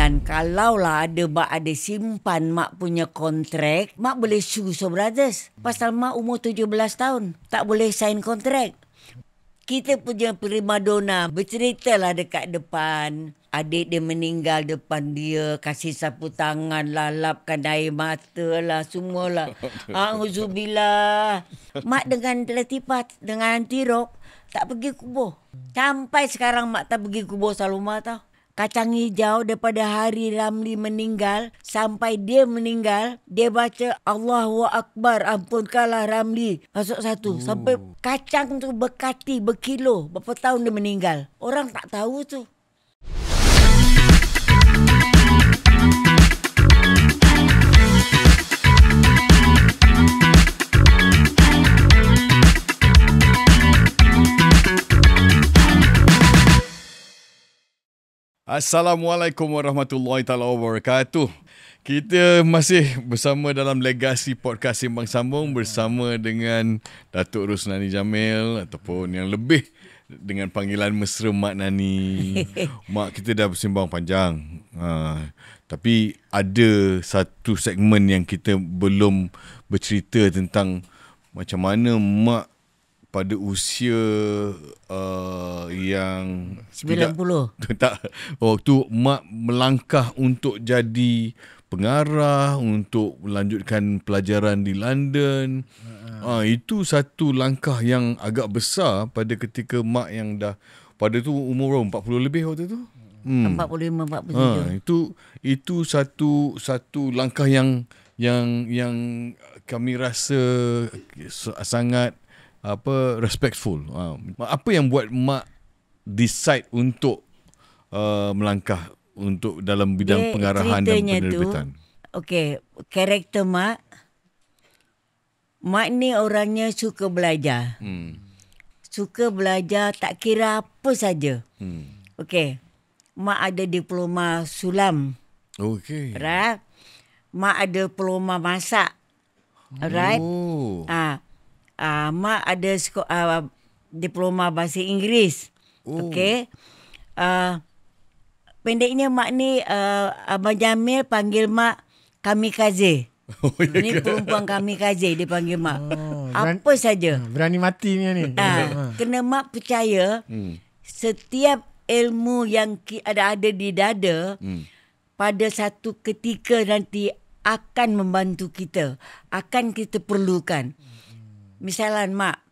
Dan kalaulah mak ada simpan mak punya kontrak, mak boleh sue So Brothers. Pasal mak umur 17 tahun. Tak boleh sign kontrak. Kita punya primadona berceritalah dekat depan. Adik dia meninggal depan dia. Kasih sapu tangan lah. Lapkan air mata lah. Semualah. A'udzubillah. Mak dengan latifat, dengan antirok, tak pergi kubur. Sampai sekarang mak tak pergi kubur Saloma tau. Kacang hijau daripada hari Ramli meninggal sampai dia meninggal, dia baca Allahu Akbar, ampunkanlah Ramli. Masuk satu. Sampai kacang tu berkati, berkilo. Berapa tahun dia meninggal. Orang tak tahu tu. Assalamualaikum warahmatullahi taala wabarakatuh. Kita masih bersama dalam Legasi Podcast Simbang Sambung bersama dengan Datuk Rusnani Jamil ataupun yang lebih dengan panggilan mesra Mak Nani. Mak, kita dah bersimbang panjang. Tapi ada satu segmen yang kita belum bercerita tentang macam mana Mak pada usia yang 90. Tak, waktu mak melangkah untuk jadi pengarah, untuk melanjutkan pelajaran di London. Itu satu langkah yang agak besar pada ketika mak yang dah pada tu umur 40 lebih waktu tu. 45, 47. Itu satu langkah yang kami rasa sangat respectful. Apa yang buat mak decide untuk melangkah untuk dalam bidang pengarahan dan penerbitan? Okey, karakter mak ni orangnya suka belajar. Suka belajar tak kira apa saja. Okey, mak ada diploma sulam. Okey. Right? Mak ada diploma masak. Alright? Mak ada diploma bahasa Inggeris. Okey. Pendeknya mak ni Abang Jamil panggil mak kamikaze. Ni perempuan kamikaze dia panggil mak. Apa saja. Berani mati ni. Kena mak percaya setiap ilmu yang ada di dada pada satu ketika nanti akan membantu kita. Akan kita perlukan. Misalnya mak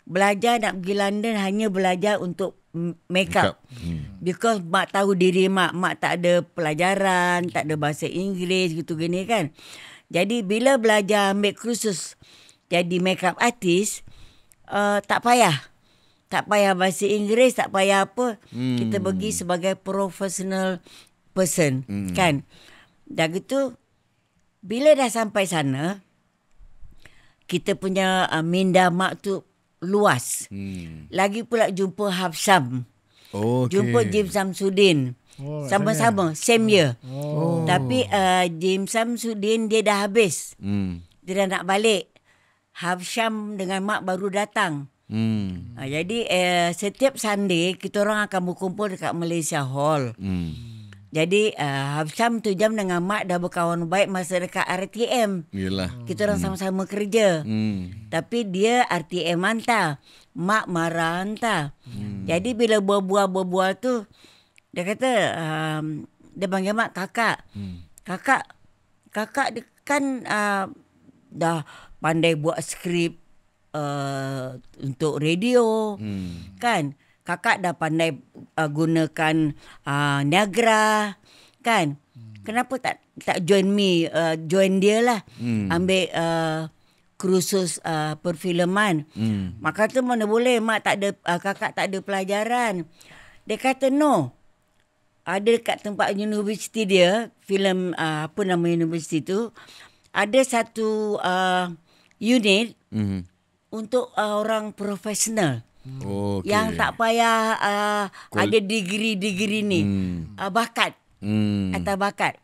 belajar nak pergi London hanya belajar untuk make up. Because mak tahu diri mak tak ada pelajaran, tak ada bahasa Inggeris gitu gini kan. Jadi bila belajar ambil kursus jadi make up artist, tak payah. Tak payah bahasa Inggeris, tak payah apa. Kita pergi sebagai professional person kan. Dah gitu bila dah sampai sana, kita punya minda mak tu luas. Lagi pula jumpa Hafsam. Jumpa Jim Samsudin. Sama-sama, same year. Tapi Jim Samsudin dia dah habis. Dia dah nak balik. Hafsam dengan mak baru datang. Jadi setiap Sunday kita orang akan berkumpul dekat Malaysia Hall. Jadi Hafsam tu jam dengan mak dah berkawan baik masa dekat RTM. Yalah. Kita orang sama-sama kerja. Tapi dia RTM hantar. Mak marah hantar. Jadi bila berbual tu, dia kata, dia panggil mak kakak. Kakak dia kan dah pandai buat skrip untuk radio. Kan? Kakak dah pandai gunakan Niagara, kan? Kenapa tak join dia lah. Ambil kursus perfilman. Mak kata mana boleh, mak tak ada kakak tak ada pelajaran. Dia kata no. Ada dekat tempat universiti dia, filem apa nama universiti tu, ada satu unit untuk orang profesional. Yang tak payah ada degree ni. Bakat. Atas bakat.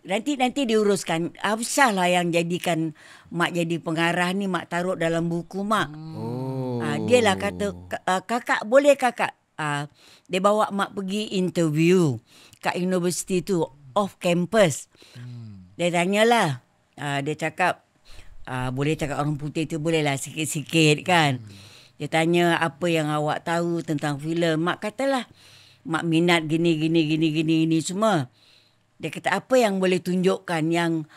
Nanti diuruskan. Absah lah yang jadikan mak jadi pengarah ni, mak taruh dalam buku mak. Dia lah kata, kakak boleh kakak dia bawa mak pergi interview kat universiti tu, off campus. Dia tanyalah, dia cakap, boleh cakap orang putih tu boleh lah sikit-sikit kan. Dia tanya apa yang awak tahu tentang filem. Mak katalah, mak minat gini semua. Dia kata apa yang boleh tunjukkan yang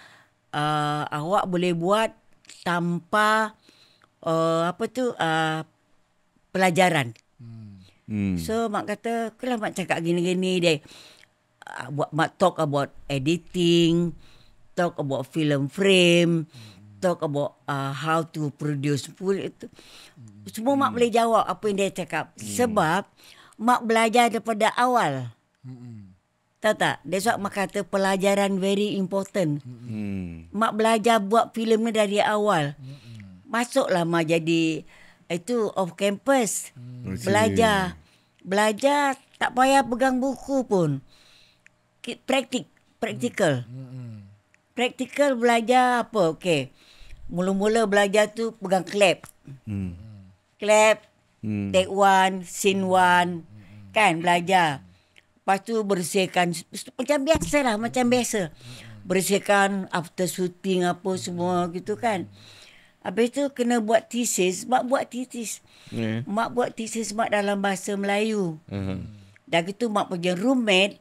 awak boleh buat tanpa pelajaran. So mak kata, kenapa mak cakap gini-gini dia. Mak talk about editing, talk about film frame, talk about how to produce food. Itu semua mak boleh jawab apa yang dia cakap. Sebab mak belajar daripada awal. Tahu tak? That's what mak kata pelajaran very important. Mak belajar buat filem ni dari awal. Masuklah mak jadi itu off campus. Belajar tak payah pegang buku pun. Practical. Practical belajar apa? Okey. Mula-mula belajar tu pegang clap. Clap, take one, scene one. Kan belajar. Lepas tu bersihkan macam biasa. Bersihkan after shooting apa semua gitu kan. Habis tu kena buat thesis. Mak buat thesis. Mak buat thesis mak dalam bahasa Melayu. Dah gitu mak punya roommate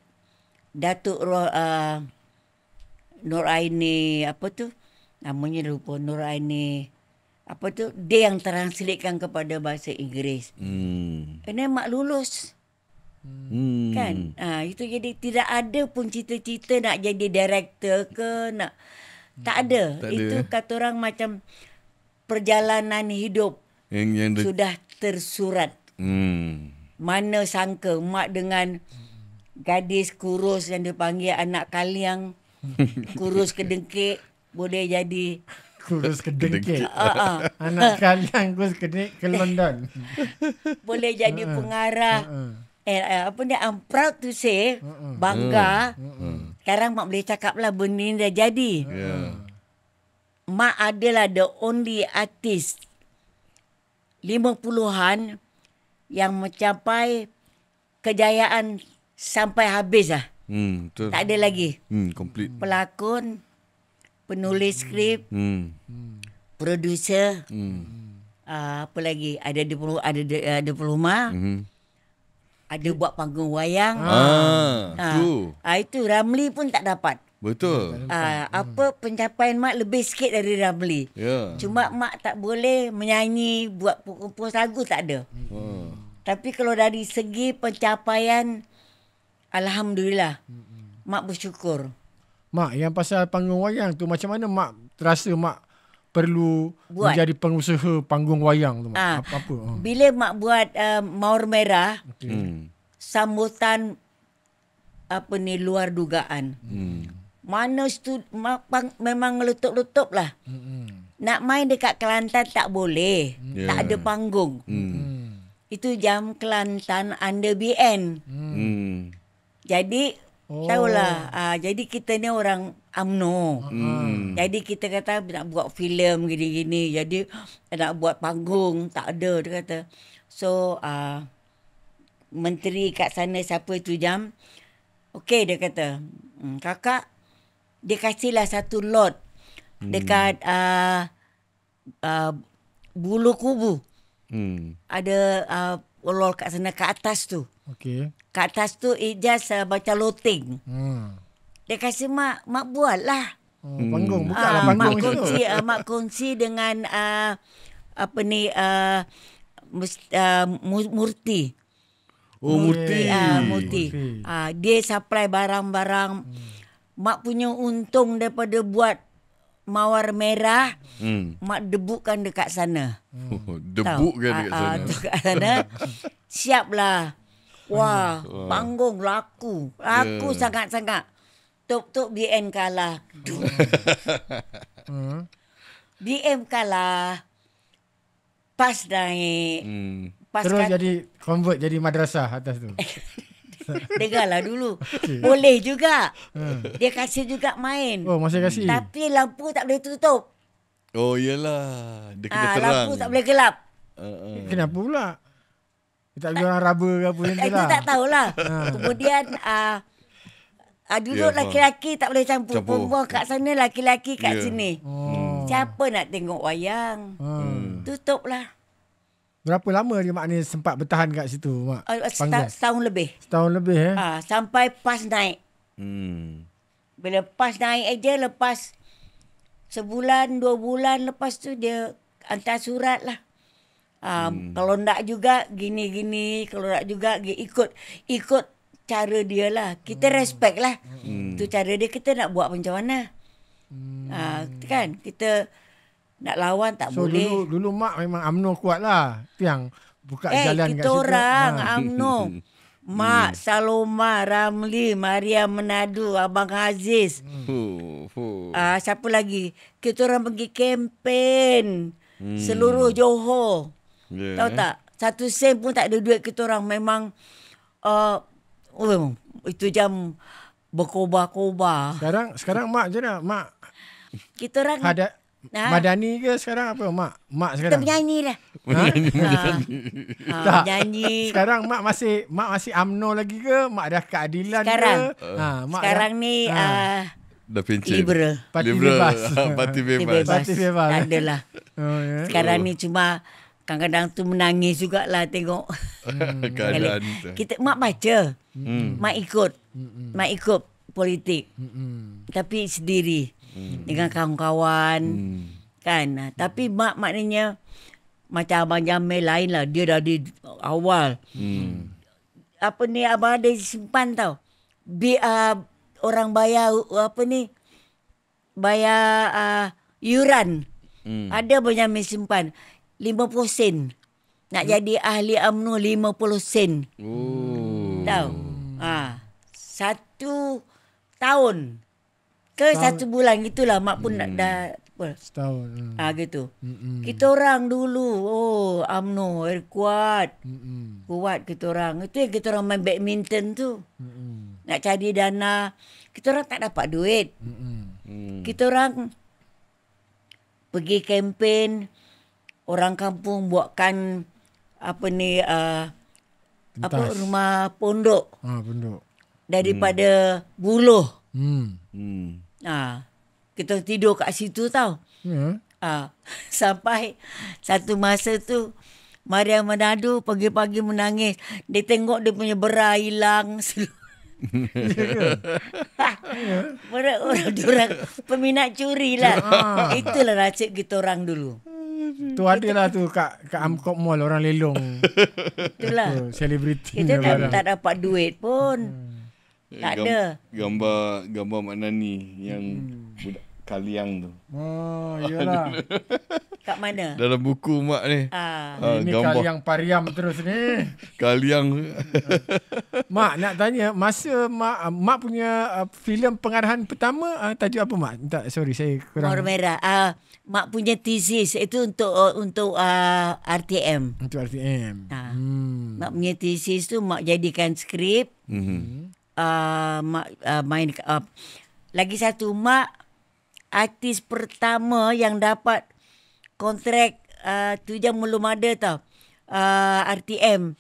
Datuk Nuraini apa tu? Namanya lupa, Nuraini apa tu? Dia yang translatekan kepada bahasa Inggeris. And then mak lulus. Kan? Itu jadi tidak ada pun cita-cita nak jadi director ke nak. Tak ada. Itu kata orang macam perjalanan hidup yang sudah tersurat. Mana sangka mak dengan gadis kurus yang dipanggil anak kaliang, kurus kedengkik, boleh jadi kurus kedengkik. Anak kaliang kurus kedengkik ke London. Boleh jadi pengarah. Apa ni, I'm proud to say, bangga. Sekarang mak boleh cakap lah benda ni dah jadi. Mak adalah the only artist 50-an yang mencapai kejayaan sampai habis lah. Betul. Tak ada lagi. Complete. Pelakon, penulis skrip, producer, apa lagi? Ada diploma, ada buat panggung wayang. Itu Ramli pun tak dapat. Betul. Apa pencapaian mak lebih sikit dari Ramli. Cuma mak tak boleh menyanyi, buat kompos lagu tak ada. Tapi kalau dari segi pencapaian, alhamdulillah. Mak bersyukur. Mak, yang pasal panggung wayang tu, macam mana mak terasa mak perlu menjadi pengusaha panggung wayang tu, mak? Apa? Bila mak buat Mawar Merah, sambutan luar dugaan. Mana memang meletup-letup lah. Nak main dekat Kelantan tak boleh. Tak ada panggung. Itu jam Kelantan under BN. Jadi tahulah. Jadi kita ni orang UMNO. Jadi kita kata nak buat filem gini-gini. Jadi nak buat panggung. Tak ada, dia kata. So menteri kat sana siapa itu jam. Okey, dia kata. Kakak, dia kasihlah satu lot dekat Bulu Kubu. Ada lot kat sana, kat atas tu. Okey. Kat atas tu it just macam loteng. Dia kasih mak buat lah. Panggung, bukanlah panggung itu. Mak kongsi dengan Murti. Murti. Dia supply barang-barang. Mak punya untung daripada buat Mawar Merah, mak debukkan dekat sana. Debukkan dekat sana. Siaplah. Wah, panggung laku. Laku sangat-sangat. Tok BN kalah. BM kalah. Pas naik. Terus jadi convert jadi madrasah atas tu. Dengarlah dulu. Boleh juga. Dia kasih juga main. Oh, masih kasih. Tapi lampu tak boleh tutup. Oh, iyalah. Dia kena terang. Lampu tak boleh gelap. Kenapa pula? Tak beli orang raba ke apa macam tu Itu lah. tak tahulah. Kemudian duduk Ya, laki-laki tak boleh campur. Campur. Perempuan kat sana, laki-laki kat Ya. sini. Oh. Siapa nak tengok wayang? Tutuplah. Berapa lama dia maknanya sempat bertahan kat situ, Mak? Panggung. Setahun lebih. Setahun lebih Sampai PAS naik. Bila PAS naik aja, lepas sebulan, 2 bulan lepas tu dia hantar surat lah. Kalau nak juga gini-gini, kalau nak juga ikut cara dia lah. Kita respect lah. Tu cara dia, kita nak buat macam mana. Kan kita nak lawan tak So boleh. dulu Mak memang UMNO kuat lah. Itu yang buka jalan kat kita situ. orang UMNO. Mak Saloma, Ramli, Maria Menadu, Abang Aziz. Siapa lagi? Kita orang pergi kempen seluruh Johor. Yeah. Tahu tak? 1 sen pun tak ada duit kita orang. Memang itu jam berkobar-kobar. Sekarang Mak macam mana? Mak Kita orang Madani ke sekarang apa Mak? Mak kita sekarang? menyanyi lah. Tak. Menyanyi. Sekarang Mak masih UMNO lagi ke? Mak dah keadilan Sekarang. ke? Mak Sekarang dah, ni Dah pencen. liberal. Parti Liberal. bebas. Parti bebas. Parti bebas. Tak adalah. Oh, ya. Sekarang ni cuma kadang-kadang tu menangis jugalah tengok. Keadaan tu. Mak baca. Mak ikut. Mak ikut politik. Tapi sendiri. Dengan kawan-kawan. Kan. Tapi mak maknanya macam Abang Jamil lain lah. Dia dah di awal. Apa ni abang ada simpan tau. Orang bayar bayar yuran. Ada Abang Jamil simpan 50 sen. Nak jadi ahli UMNO 50 sen. Tahu? 1 tahun ke 1 bulan gitulah mak pun dah apa. Setahun. Gitu. Kita orang dulu UMNO kuat. Kuat kita orang. Itu yang kita orang main badminton tu. Nak cari dana, kita orang tak dapat duit. Kita orang pergi kempen, orang kampung buatkan rumah pondok Pondok. daripada buluh. Hmm. Kita tidur kat situ tau. Ya. Sampai satu masa tu Maria Menadu pagi-pagi menangis. Dia tengok dia punya bera hilang. Orang peminat curi lah. Itulah nasib kita orang dulu. Tu adalah tu kat Amkop Mall orang lelong. Itulah. Selebriti. Kita tak dapat duit pun. Tak ada. Gambar Mak Nani yang budak Kaliang tu. Oh, iyalah. Kat mana? Dalam buku Mak ni. Ini Kaliang Pariam terus ni. Kaliang. Mak nak tanya, masa Mak punya filem pengarahan pertama tajuk apa Mak? Sorry saya kurang. Mawar Merah. Mak punya thesis itu untuk RTM. Untuk RTM. Mak punya thesis tu mak jadikan skrip. Mak main lagi satu mak artis pertama yang dapat kontrak tu jam belum ada tau. RTM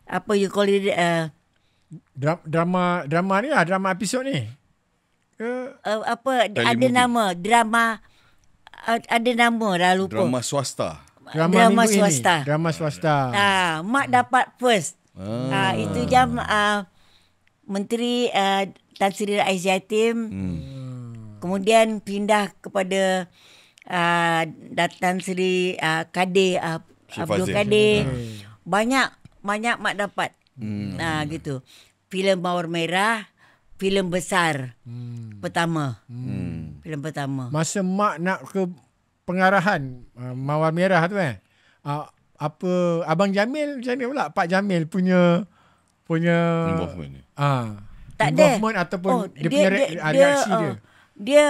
apa you call it Drama ni lah, drama episod ni. apa ada nama drama ada nama dah lupa. Drama swasta. Drama swasta. Drama swasta. Mak dapat first. Itu jam Menteri Tan Sri Rais Yatim. Kemudian pindah kepada Tan Sri Kadir Abdul Kadir. Banyak mak dapat. Gitu. Filem Mawar Merah, filem besar pertama. Filem pertama. Masa mak nak ke pengarahan Mawar Merah tu apa Abang Jamil macam mana pula Pak Jamil punya Involvement ni. Tak ada. Involvement ataupun dia punya reaksi dia. Dia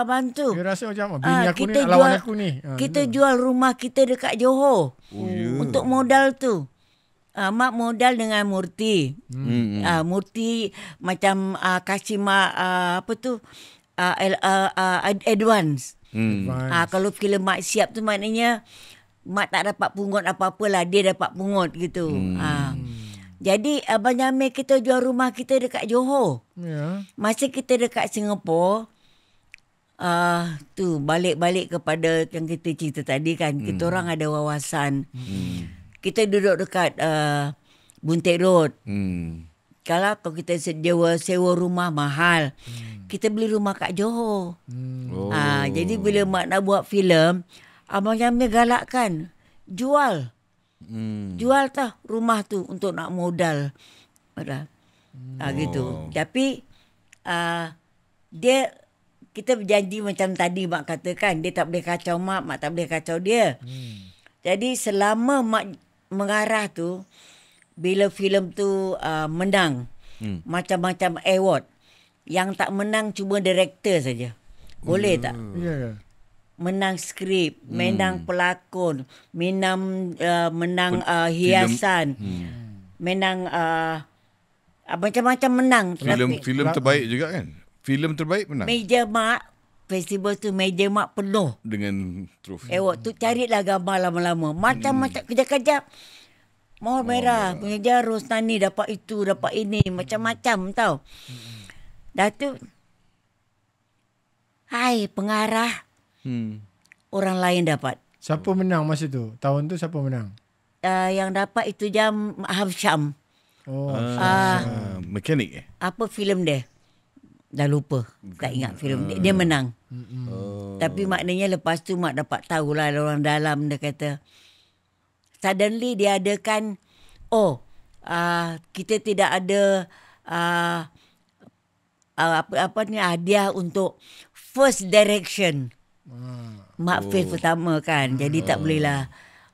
bantu. Dia rasa macam bini aku ni kita nak lawan jual- aku ni. Kita jual rumah kita dekat Johor. Untuk modal tu. Mak modal dengan Murti. Murti macam kasih mak apa tu advance. Kalau filem mak siap tu maknanya mak tak dapat pungut apa-apalah, dia dapat pungut gitu. Jadi Abang Jamil kita jual rumah kita dekat Johor. Ya. Masa kita dekat Singapura, tu balik-balik kepada yang kita cerita tadi kan, kita orang ada wawasan. Kita duduk dekat Buntik Road. Kalau kita sewa rumah mahal, kita beli rumah kat Johor. Jadi bila mak nak buat filem, Abang Jamil galakkan, jual. Jual tah rumah tu untuk nak modal. Gitu. Tapi dia, kita berjanji macam tadi mak katakan, dia tak boleh kacau mak tak boleh kacau dia. Jadi selama mak mengarah tu, bila filem tu menang macam-macam award, yang tak menang cuma director saja. Boleh tak? Ya. Menang skrip, menang pelakon, menang hiasan, menang macam-macam menang. Filem terbaik juga kan? Filem terbaik menang. Meja mak festival tu, meja mak penuh Dengan trofi. award tu. Carilah gambar lama-lama, macam-macam, kejap-kejap Mawar Merah pengejar Rosnani dapat itu, dapat ini, macam-macam tau. Dah tu, hai pengarah, orang lain dapat. Siapa menang masa tu? Tahun tu siapa menang? Yang dapat itu jam Hafsyam. Oh. Mekanik Apa filem dia? Dah lupa. Tak ingat filem dia. Dia menang. Tapi maknanya lepas tu mak dapat tahulah orang dalam, dia kata suddenly dia adakan, kita tidak ada apa ni hadiah untuk first direction. Mak face pertama kan. Jadi tak bolehlah.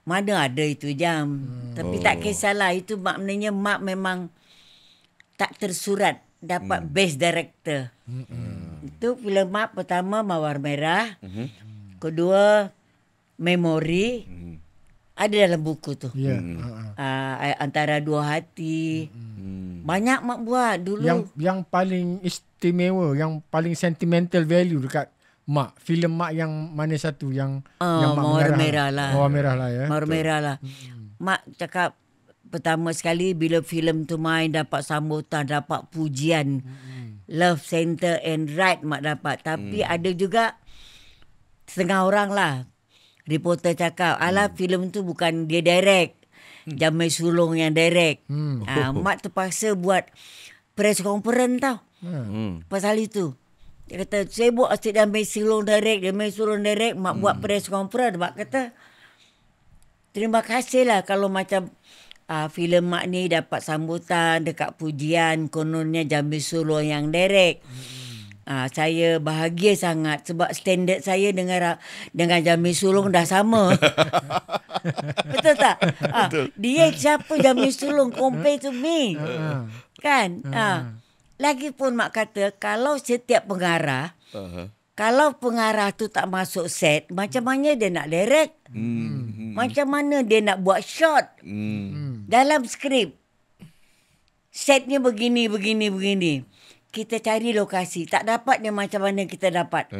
Mana ada itu jam. Tapi tak kisahlah. Itu maknanya mak memang tak tersurat dapat best director. Itu filem mak pertama Mawar Merah. Kedua Memori. Ada dalam buku tu. Ya. Antara Dua Hati. Banyak mak buat dulu. Yang paling istimewa, yang paling sentimental value dekat mak, filem mak yang mana satu yang mak Mawar Merah lah. Mawar Merah lah ya. Mawar Merah lah. Mak cakap pertama sekali bila filem tu main, dapat sambutan, dapat pujian. Love Center and Right mak dapat. Tapi ada juga setengah orang lah, reporter cakap, alah filem tu bukan dia direct. Jamil Sulong yang direct. Mak terpaksa buat press conference tau. Pasal itu. Dia kata, saya buat asyik Jamil Sulong direct, Jamil Sulong direct. Mak buat press conference. Mak kata, terima kasih lah kalau macam filem mak ni dapat sambutan dekat pujian, kononnya Jamil Sulong yang direct. Saya bahagia sangat sebab standard saya dengan Jamil Sulong dah sama. Betul tak? Dia siapa Jamil Sulong compare to me? Kan? Lagipun mak kata kalau setiap pengarah, kalau pengarah tu tak masuk set, macam mana dia nak direct? Macam mana dia nak buat shot? Dalam skrip setnya begini. Kita cari lokasi. Tak dapat dia macam mana kita dapat.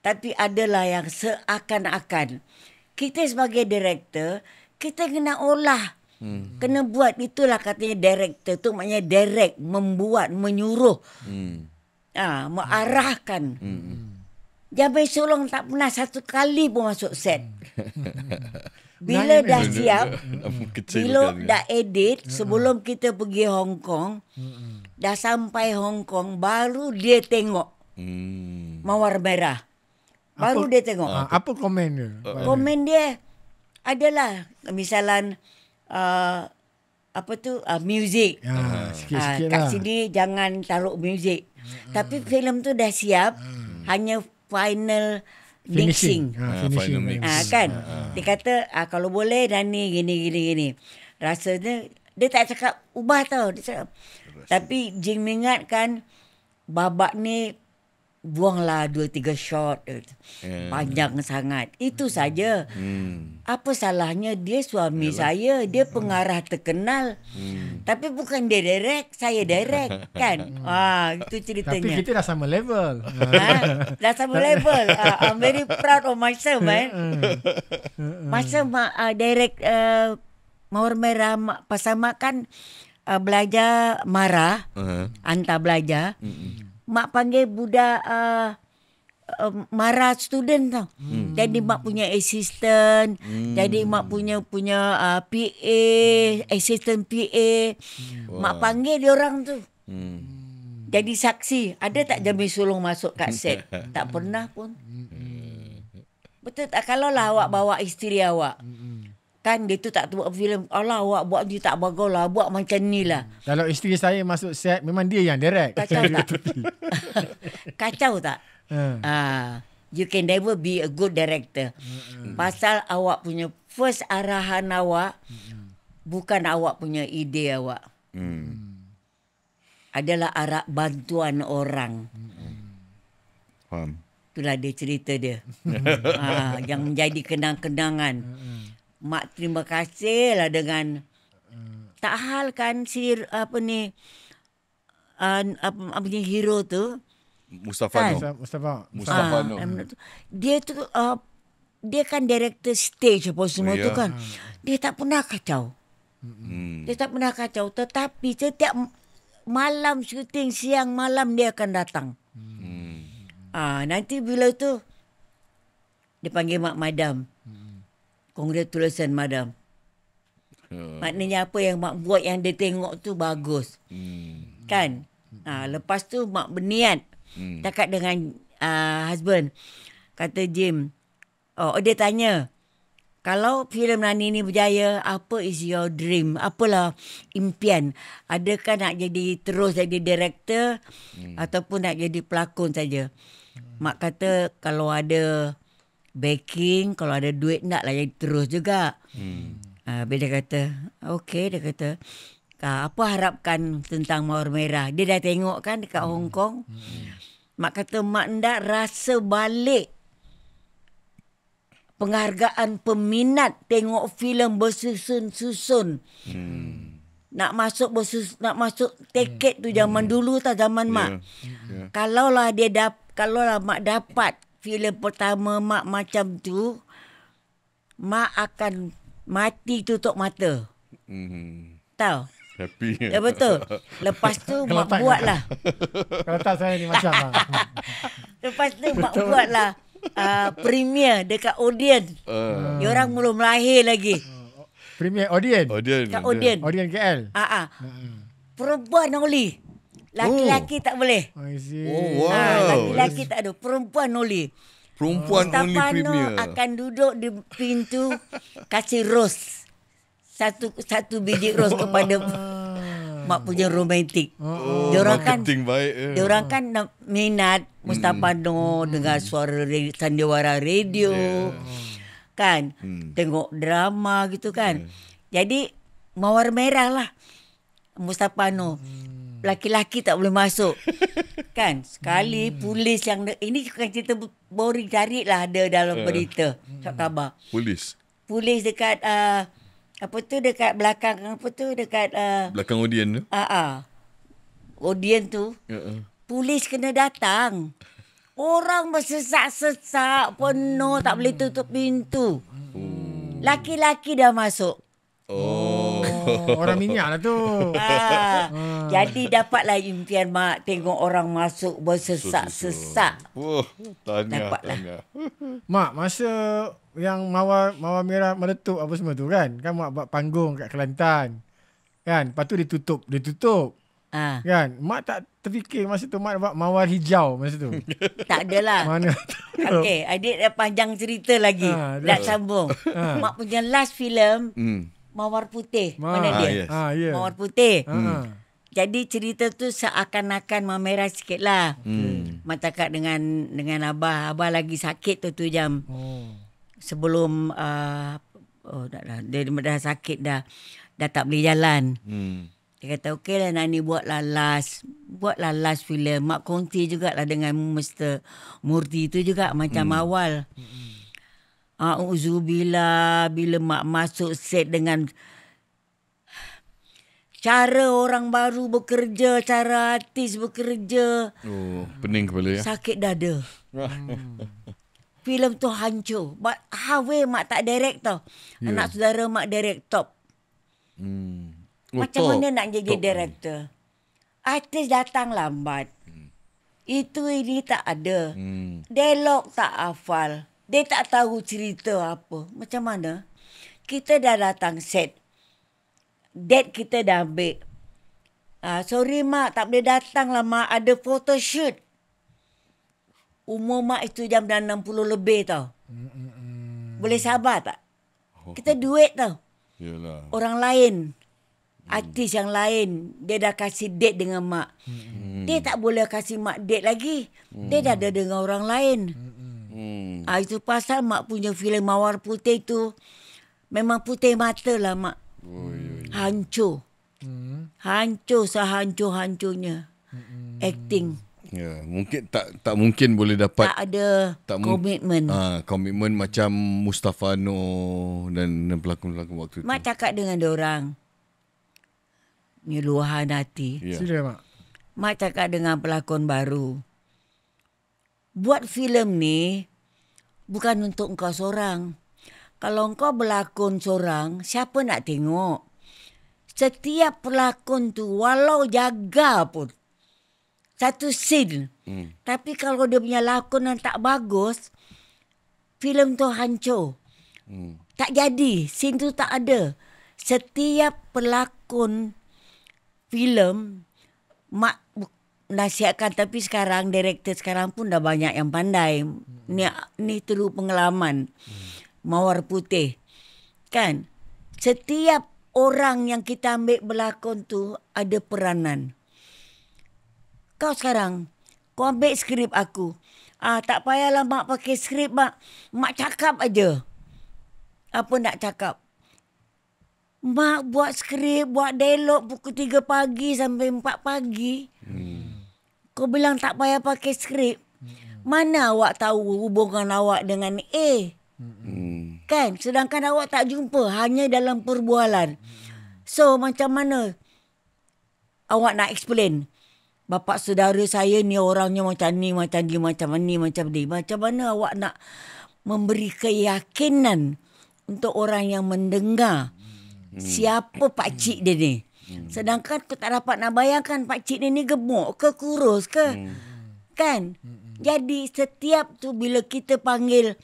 Tapi adalah yang seakan-akan. Kita sebagai director, kita kena olah. Kena buat. Itulah katanya director tu. Maknanya direct, membuat, menyuruh. Mengarahkan. Jamil Sulong tak pernah satu kali pun masuk set. Bila dah siap, bila dah edit, sebelum kita pergi Hong Kong, dah sampai Hong Kong, baru dia tengok Mawar Merah. Baru dia tengok. Apa komen dia? Komen dia adalah misalan muzik. Sikit-sikit kat lah. sini jangan taruh muzik. Tapi filem tu dah siap, hanya final mixing. Finishing. Final mix. Kan? Dia kata kalau boleh dan ni gini. Rasanya dia tak cakap ubah tau. Dia cakap, tapi Jing mengingatkan babak ni buanglah 2-3 shot. Panjang sangat. Itu saja. Apa salahnya dia suami saya, dia pengarah terkenal. Tapi bukan dia direct, saya direct kan. Itu ceritanya. Tapi kita dah sama level. Dah sama level. I'm very proud of myself, man. Masa direct Mawar Merah pasal mak kan belajar marah, hantar belajar. Mak panggil budak marah student tau. Jadi mak punya assistant, jadi mak punya PA, assistant PA. Mak panggil dia orang tu. Jadi saksi. Ada tak Jamil Sulong masuk kat set? Tak pernah pun. Betul tak? Kalau lah awak bawa isteri awak, kan dia tu tak buat filem. Allah, awak buat ni tak bagus lah. Buat macam ni lah. Kalau isteri saya masuk set, memang dia yang direct. Kacau tak? Kacau tak? You can never be a good director. Pasal awak punya first arahan awak, bukan awak punya ide awak. Adalah arah bantuan orang. Faham. Itulah dia cerita dia. Yang menjadi kenang-kenangan. Mak terima kasih lah dengan tak hal kan si apa ni apa ni hero tu Mustafa kan? Noh. Mustafa. Noh. Dia tu dia kan director stage apa semua tu kan. Dia tak pernah kacau. Dia tak pernah kacau, tetapi setiap malam syuting, siang malam dia akan datang. Nanti bila tu dia panggil mak madam. Congratulations madam. Maknanya apa yang mak buat yang dia tengok tu bagus. Kan? Lepas tu mak berniat cakap dengan husband. Kata Jim, dia tanya, kalau filem Nani ni berjaya, apa is your dream? Apalah impian? Adakah nak terus jadi director ataupun nak jadi pelakon saja? Mak kata kalau ada backing, kalau ada duit naklah jadi terus juga. Habis dia kata, okey, dia kata, apa harapkan tentang Mawar Merah? Dia dah tengok kan dekat Hong Kong. Mak kata, mak ndak rasa balik penghargaan peminat tengok filem bersusun-susun. Nak masuk tiket tu zaman dulu tak zaman mak. Kalaulah mak dapat filem pertama mak macam tu, mak akan mati tutup mata. Tahu? Happy. Ya betul. Lepas tu mak buatlah. Kalau tak saya ni macam Lepas tu mak buatlah premier dekat Odeon. Diorang belum lahir lagi. Premier Odeon. Kat Odeon. Odeon KL. Perempuan only. Laki-laki tak boleh. I see. Oh, wow. Laki-laki tak ada. Perempuan only. Perempuan only Mustafa premier. Noh akan duduk di pintu kasih rose. Satu biji rose kepada mak punya romantik. Diorang kan Marketing baik. diorang kan nak minat Mustafa Noh dengan suara sandiwara radio. Kan? Tengok drama gitu kan. Jadi Mawar Merah lah Mustafa Noh. Laki-laki tak boleh masuk. Kan? Sekali polis yang ini bukan cerita boring, carilah ada dalam berita. Tak khabar. Polis dekat apa tu dekat belakang apa tu dekat belakang Odeon tu. Odeon tu. Polis kena datang. Orang bersesak-sesak penuh, tak boleh tutup pintu. Laki-laki dah masuk. Orang minyak lah tu. Jadi dapatlah impian mak tengok orang masuk bersesak-sesak. Dapatlah. Mak, masa yang Mawar Merah meletup apa semua tu kan mak buat panggung kat Kelantan. Kan? Lepas tu ditutup. Kan? Mak tak terfikir masa tu mak buat Mawar Hijau masa tu. Tak adalah. Mana? Okey, adik dah panjang cerita lagi. Nak sambung. Mak punya last filem Mawar Putih. Mana dia? Yes. Mawar Putih. Jadi cerita tu seakan-akan memerah sikit lah. Mak cakap dengan Abah. Abah lagi sakit tu jam. Sebelum dia dah sakit dah tak boleh jalan. Dia kata okey lah Nani buatlah last buatlah last filem. Mak kongsi jugalah dengan Mr. Murti tu juga macam awal. Auzubillah, bila mak masuk set dengan cara orang baru bekerja, cara artis bekerja. Oh, pening kepala ya. Sakit dada. Filem tu hancur. But halfway mak tak direct tau. Anak saudara mak direct top. Macam mana nak jadi director? Artis datang lambat. Itu ini tak ada. Dialog tak hafal. Dia tak tahu cerita apa. Macam mana? Kita dah datang set. Date kita dah ambil. Sorry mak, tak boleh datang lah mak. Ada photoshoot. Umur mak itu jam dah 60 lebih tau. Boleh sabar tak? Kita duit tau. Yalah. Orang lain. Artis yang lain. Dia dah kasih date dengan mak. Dia tak boleh kasih mak date lagi. Dia dah ada dengan orang lain. Itu pasal mak punya filem Mawar Putih tu memang putih mata lah mak. Hancur. Hancur sehancur-hancurnya. Acting. Ya, mungkin tak mungkin boleh dapat. Tak ada komitmen. Komitmen macam Mustafa Noh dan pelakon-pelakon waktu tu. Mak cakap dengan diorang. Ni luahan hati. Ya. Sila mak. Mak cakap dengan pelakon baru. Buat filem ni bukan untuk engkau seorang. Kalau engkau berlakon seorang, siapa nak tengok? Setiap pelakon tu walau jaga pun satu scene. Tapi kalau dia punya lakonan tak bagus, filem tu hancur. Tak jadi. Scene tu tak ada. Setiap pelakon filem mak nasihatkan, tapi sekarang director sekarang pun dah banyak yang pandai. Ni terus pengalaman. Mawar Putih. Kan? Setiap orang yang kita ambil berlakon tu ada peranan. Kau sekarang, kau ambil skrip aku. Tak payahlah mak pakai skrip mak. Mak cakap aja. Apa nak cakap? Mak buat skrip, buat dialog pukul 3 pagi sampai 4 pagi. Kau bilang tak payah pakai skrip. Mana awak tahu hubungan awak dengan A? Kan? Sedangkan awak tak jumpa. Hanya dalam perbualan. So, macam mana awak nak explain? Bapa saudara saya ni orangnya macam ni, macam ni, macam ni, macam ni. Macam mana awak nak memberi keyakinan untuk orang yang mendengar siapa pakcik dia ni? Sedangkan aku tak dapat nak bayangkan pakcik dia ni gemuk ke kurus ke. Kan? Jadi setiap tu bila kita panggil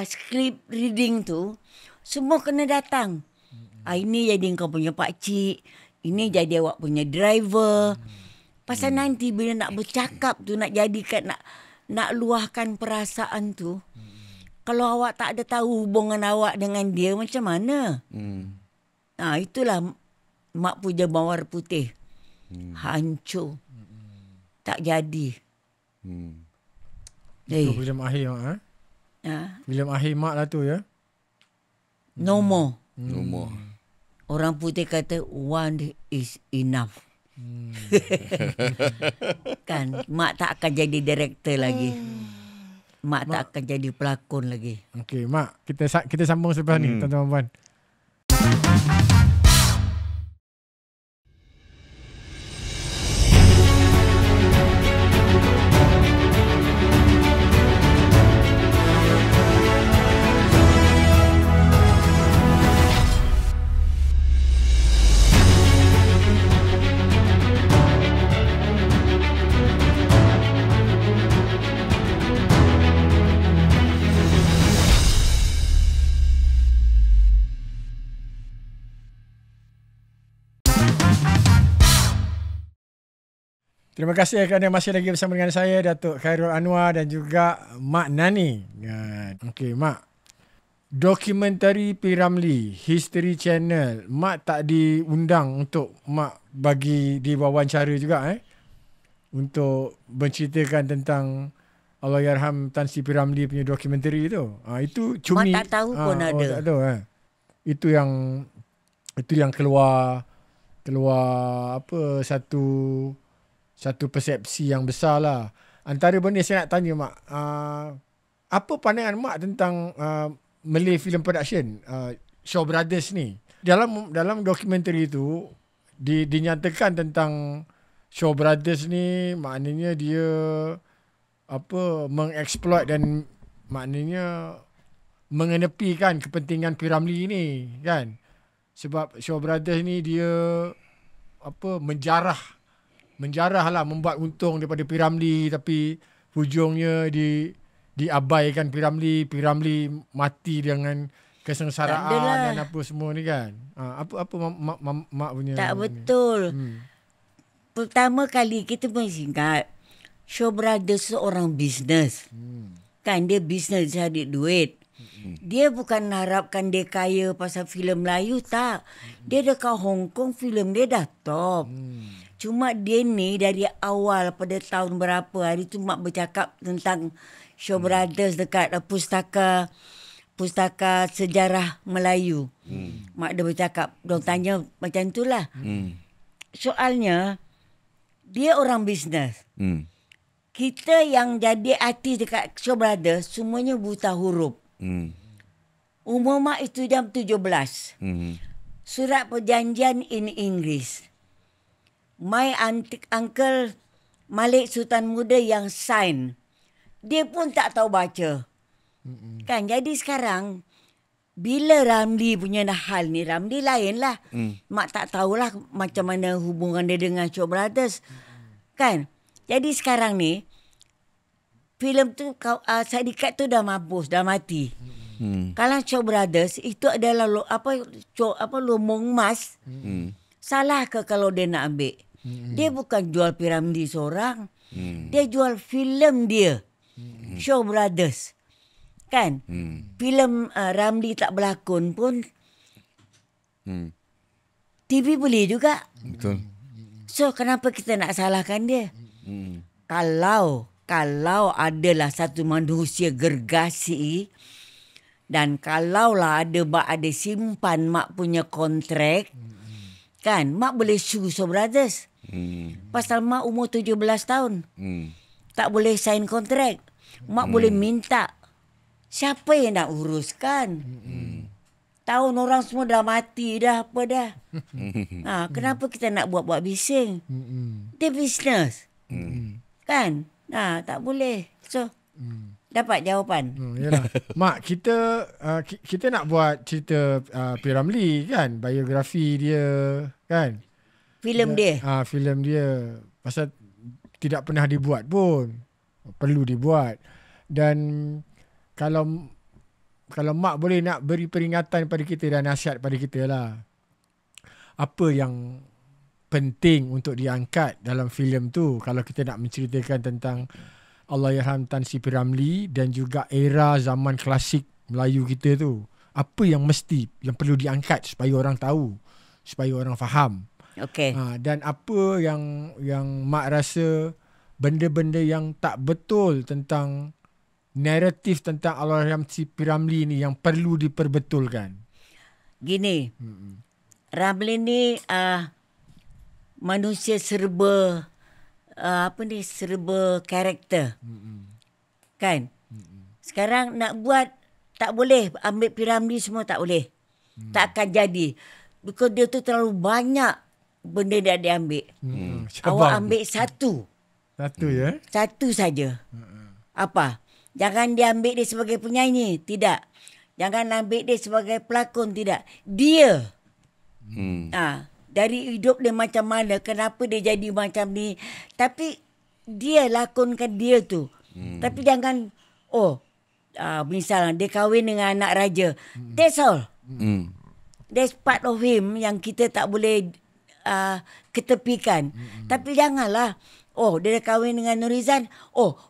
script reading tu, semua kena datang. Ini jadi kau punya pakcik. Ini jadi awak punya driver. Pasal nanti bila nak bercakap tu, nak jadikan, nak luahkan perasaan tu, kalau awak tak ada tahu hubungan awak dengan dia, macam mana? Itulah mak punya Mawar Putih. Hancur. Tak jadi. Itu filem akhir mak. Filem akhir mak lah tu ya. No more. No more. Orang putih kata one is enough. Kan mak tak akan jadi director lagi. Mak tak akan jadi pelakon lagi. Okey mak, kita sambung selepas ni tuan-tuan. Terima kasih kerana masih lagi bersama dengan saya, Datuk Khairul Anwar dan juga Mak Nani. Okey, Mak. Dokumentari P. Ramlee, History Channel. Mak tak diundang untuk Mak bagi diwawancara juga untuk menceritakan tentang Allahyarham Tan Sri P. Ramlee punya dokumentari tu. Itu cumi. Mak tak tahu pun ada. Tak tahu, Itu yang keluar apa satu persepsi yang besar lah. Antara benda saya nak tanya Mak, apa pandangan Mak tentang Malay Film Production, Shaw Brothers ni? Dalam dokumentari itu dinyatakan tentang Shaw Brothers ni, maknanya dia mengeksploit dan maknanya mengenepikan kepentingan P. Ramlee ni kan. Sebab Shaw Brothers ni dia menjarah lah, membuat untung daripada P. Ramlee, tapi hujungnya diabaikan P. Ramlee. P. Ramlee mati dengan kesengsaraan dan apa semua ni kan. Apa mak punya tak ni? Betul. Pertama kali kita mesti ingat Shaw Brothers seorang bisnes. Kan dia bisnes cari duit. Dia bukan harapkan dia kaya pasal filem Melayu, tak. Dia dekat Hong Kong, filem dia dah top. Cuma dia ni dari awal pada tahun berapa, hari tu Mak bercakap tentang Shaw Brothers dekat Pustaka Sejarah Melayu. Mak dia bercakap, diorang tanya macam itulah. Soalnya, dia orang bisnes. Kita yang jadi artis dekat Shaw Brothers, semuanya buta huruf. Umur Mak itu jam 17. Surat perjanjian in English. My uncle Malik Sultan Muda yang sign. Dia pun tak tahu baca. Kan, jadi sekarang bila Ramlee punya hal ni, Ramlee lain lah. Mak tak tahulah macam mana hubungan dia dengan Shaw Brothers. Kan? Jadi sekarang ni, filem tu, syarikat tu dah mampus, dah mati. Kalau Shaw Brothers, itu adalah lumbung emas. Salah ke kalau dia nak ambil? Dia bukan jual P. Ramlee seorang. Dia jual filem dia. Shaw Brothers. Kan? Filem Ramlee tak berlakon pun TV boleh juga. Betul. So kenapa kita nak salahkan dia? Kalau adalah satu manusia gergasi, dan kalaulah ada simpan Mak punya kontrak, kan, Mak boleh sue Shaw Brothers. Pasal Mak umur 17 tahun. Tak boleh sign kontrak. Mak boleh minta. Siapa yang nak uruskan? Tahun orang semua dah mati dah, apa dah. Kenapa kita nak buat-buat bising? Dia bisnes. Kan? Tak boleh. So, dapat jawapan. Yalah. Mak, kita nak buat cerita P. Ramlee kan, biografi dia kan. Filem dia. Filem dia. Pasal tidak pernah dibuat pun. Perlu dibuat. Dan kalau Mak boleh nak beri peringatan pada kita dan nasihat pada kita lah. Apa yang penting untuk diangkat dalam filem tu kalau kita nak menceritakan tentang Allahyarham Tan Sri P. Ramlee dan juga era zaman klasik Melayu kita tu. Apa yang perlu diangkat supaya orang tahu, supaya orang faham. Okey. Dan apa yang Mak rasa benda-benda yang tak betul tentang naratif tentang Allahyarham P. Ramlee ni yang perlu diperbetulkan. Gini. Ramlee ni manusia serba serba karakter. Kan? Sekarang nak buat tak boleh, ambil P. Ramlee semua tak boleh. Tak akan jadi. Because dia tu terlalu banyak benda dia ambil. Awak ambil satu. Satu ya? Satu saja. Apa? Jangan dia ambil dia sebagai penyanyi. Tidak. Jangan ambil dia sebagai pelakon. Tidak. Dia. Dari hidup dia macam mana, kenapa dia jadi macam ni. Tapi dia lakonkan dia tu. Tapi jangan, misalnya dia kahwin dengan anak raja. That's all. That's part of him yang kita tak boleh ketepikan. Tapi janganlah, dia dah kahwin dengan Nurizan.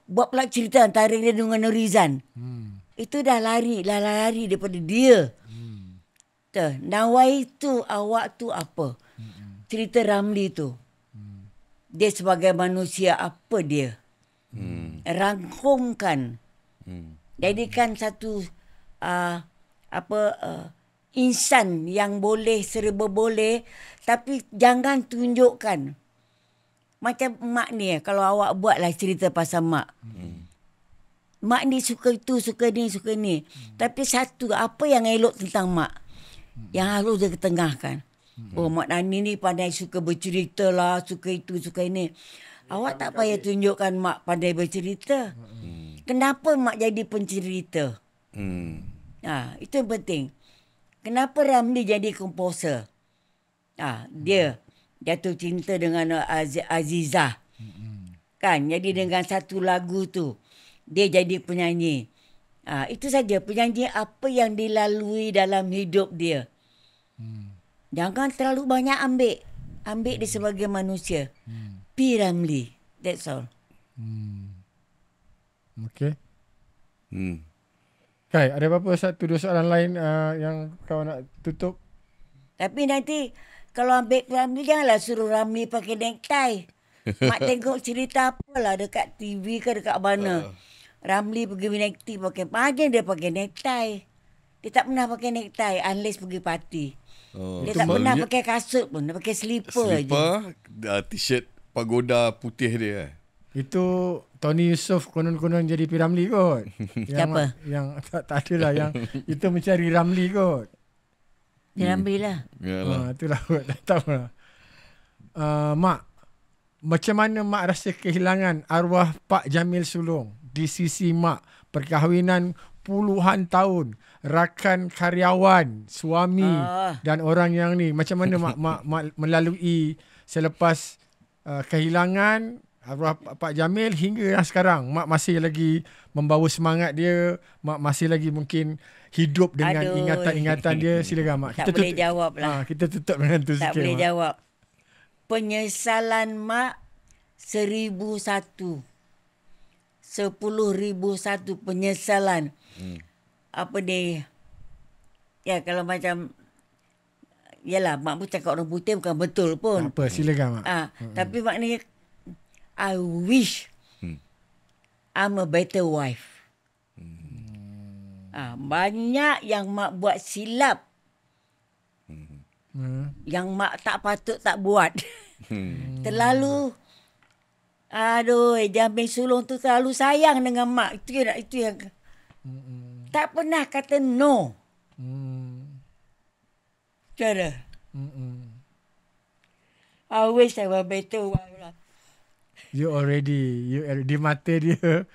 Buat pula cerita antara dia dengan Nurizan. Itu dah lari daripada dia. Nawai tu, awak tu apa? Cerita Ramlee tu. Dia sebagai manusia apa dia? Rangkumkan. Jadikan satu insan yang boleh, serba boleh, tapi jangan tunjukkan Macam mak ni, kalau awak buatlah cerita pasal mak. Mak ni suka itu, suka ni, suka ni. Tapi satu, apa yang elok tentang mak? Yang harus dia ketengahkan. Oh, Mak Nani ni pandai suka bercerita lah, suka itu, suka ini. Awak tak payah tunjukkan mak pandai bercerita. Kenapa mak jadi pencerita? Itu yang penting. Kenapa Ramli jadi komposer? Dia jatuh cinta dengan Azizah. Kan? Jadi dengan satu lagu tu, dia jadi penyanyi. Itu saja. Penyanyi apa yang dilalui dalam hidup dia. Jangan terlalu banyak ambil. Ambil dia sebagai manusia. P. Ramli. That's all. Okay. Kai, ada apa-apa satu dua soalan lain yang kau nak tutup? Tapi nanti kalau ambil Ramli, janganlah suruh Ramli pakai necktie. Mak tengok cerita apalah dekat TV ke dekat mana. Ramli pergi necktie pakai. Mana dia pakai necktie? Dia tak pernah pakai necktie unless pergi parti. Dia tak pernah pakai kasut pun. Dia pakai slipper je. T-shirt pagoda putih dia. Itu Tony Yusof konon-konon jadi P. Ramli kot. Siapa? Yang tak ada lah. Yang itu mencari Ramli kot. Ramli lah. Itulah kot. Tak tahu lah. Mak, macam mana Mak rasa kehilangan arwah Pak Jamil Sulong di sisi Mak? Perkahwinan puluhan tahun, rakan karyawan, suami dan orang yang ni. Macam mana mak melalui selepas kehilangan arwah Pak Jamil hingga sekarang? Mak masih lagi membawa semangat dia, mak masih lagi mungkin hidup dengan ingatan-ingatan dia. Silakan Mak. Tak boleh jawab lah. Kita tutup dengan tu sikit. Tak boleh Mak jawab. Penyesalan Mak 1001. 10,001 penyesalan. Apa dia? Ya, kalau macam yalah, mak pun cakap orang putih bukan betul pun. Apa, silakan Mak. Tapi maknanya I wish I'm a better wife. Banyak yang mak buat silap. Yang mak tak patut tak buat. Terlalu Jamil Sulong tu terlalu sayang dengan mak. Itu yang tak pernah kata no. Cara. I wish I were better wife lah. You already di mata dia.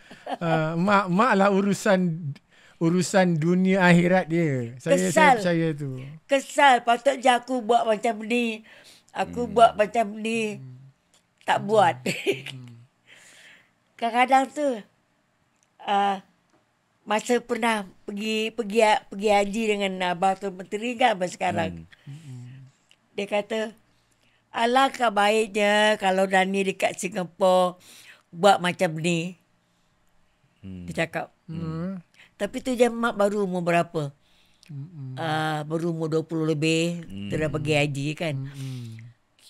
Mak lah urusan dunia akhirat dia. Saya percaya tu. Kesal. Patut je aku buat macam ni. Aku buat macam ni. Tak buat. Kadang-kadang tu masa pernah pergi haji dengan Abah Tun Menteri kan sekarang. Dia kata, alangkah baiknya kalau Dani dekat Singapura buat macam ni. Dia cakap. Tapi tu je mak baru umur berapa? Baru umur 20 lebih. Dia dah pergi haji kan.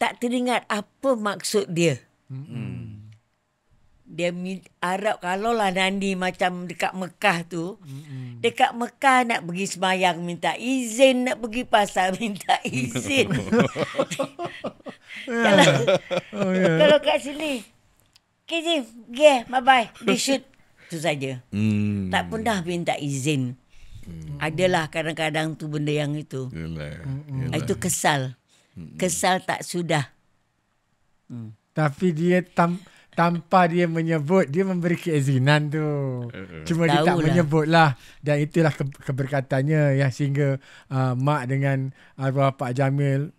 Tak teringat apa maksud dia. Dia harap kalau lah Nandi macam dekat Mekah tu. Dekat Mekah nak pergi sembahyang minta izin. Nak pergi pasar minta izin. Kalau kat sini. Okay Jim, bye-bye. Dia shoot. Itu saja. Tak pernah minta izin. Adalah kadang-kadang tu benda yang itu. Yalah. Itu kesal. Kesal tak sudah. Tapi dia tanpa dia menyebut, dia memberi keizinan tu. Cuma dia tak menyebut lah. Dan itulah keberkatannya ya, sehingga mak dengan arwah Pak Jamil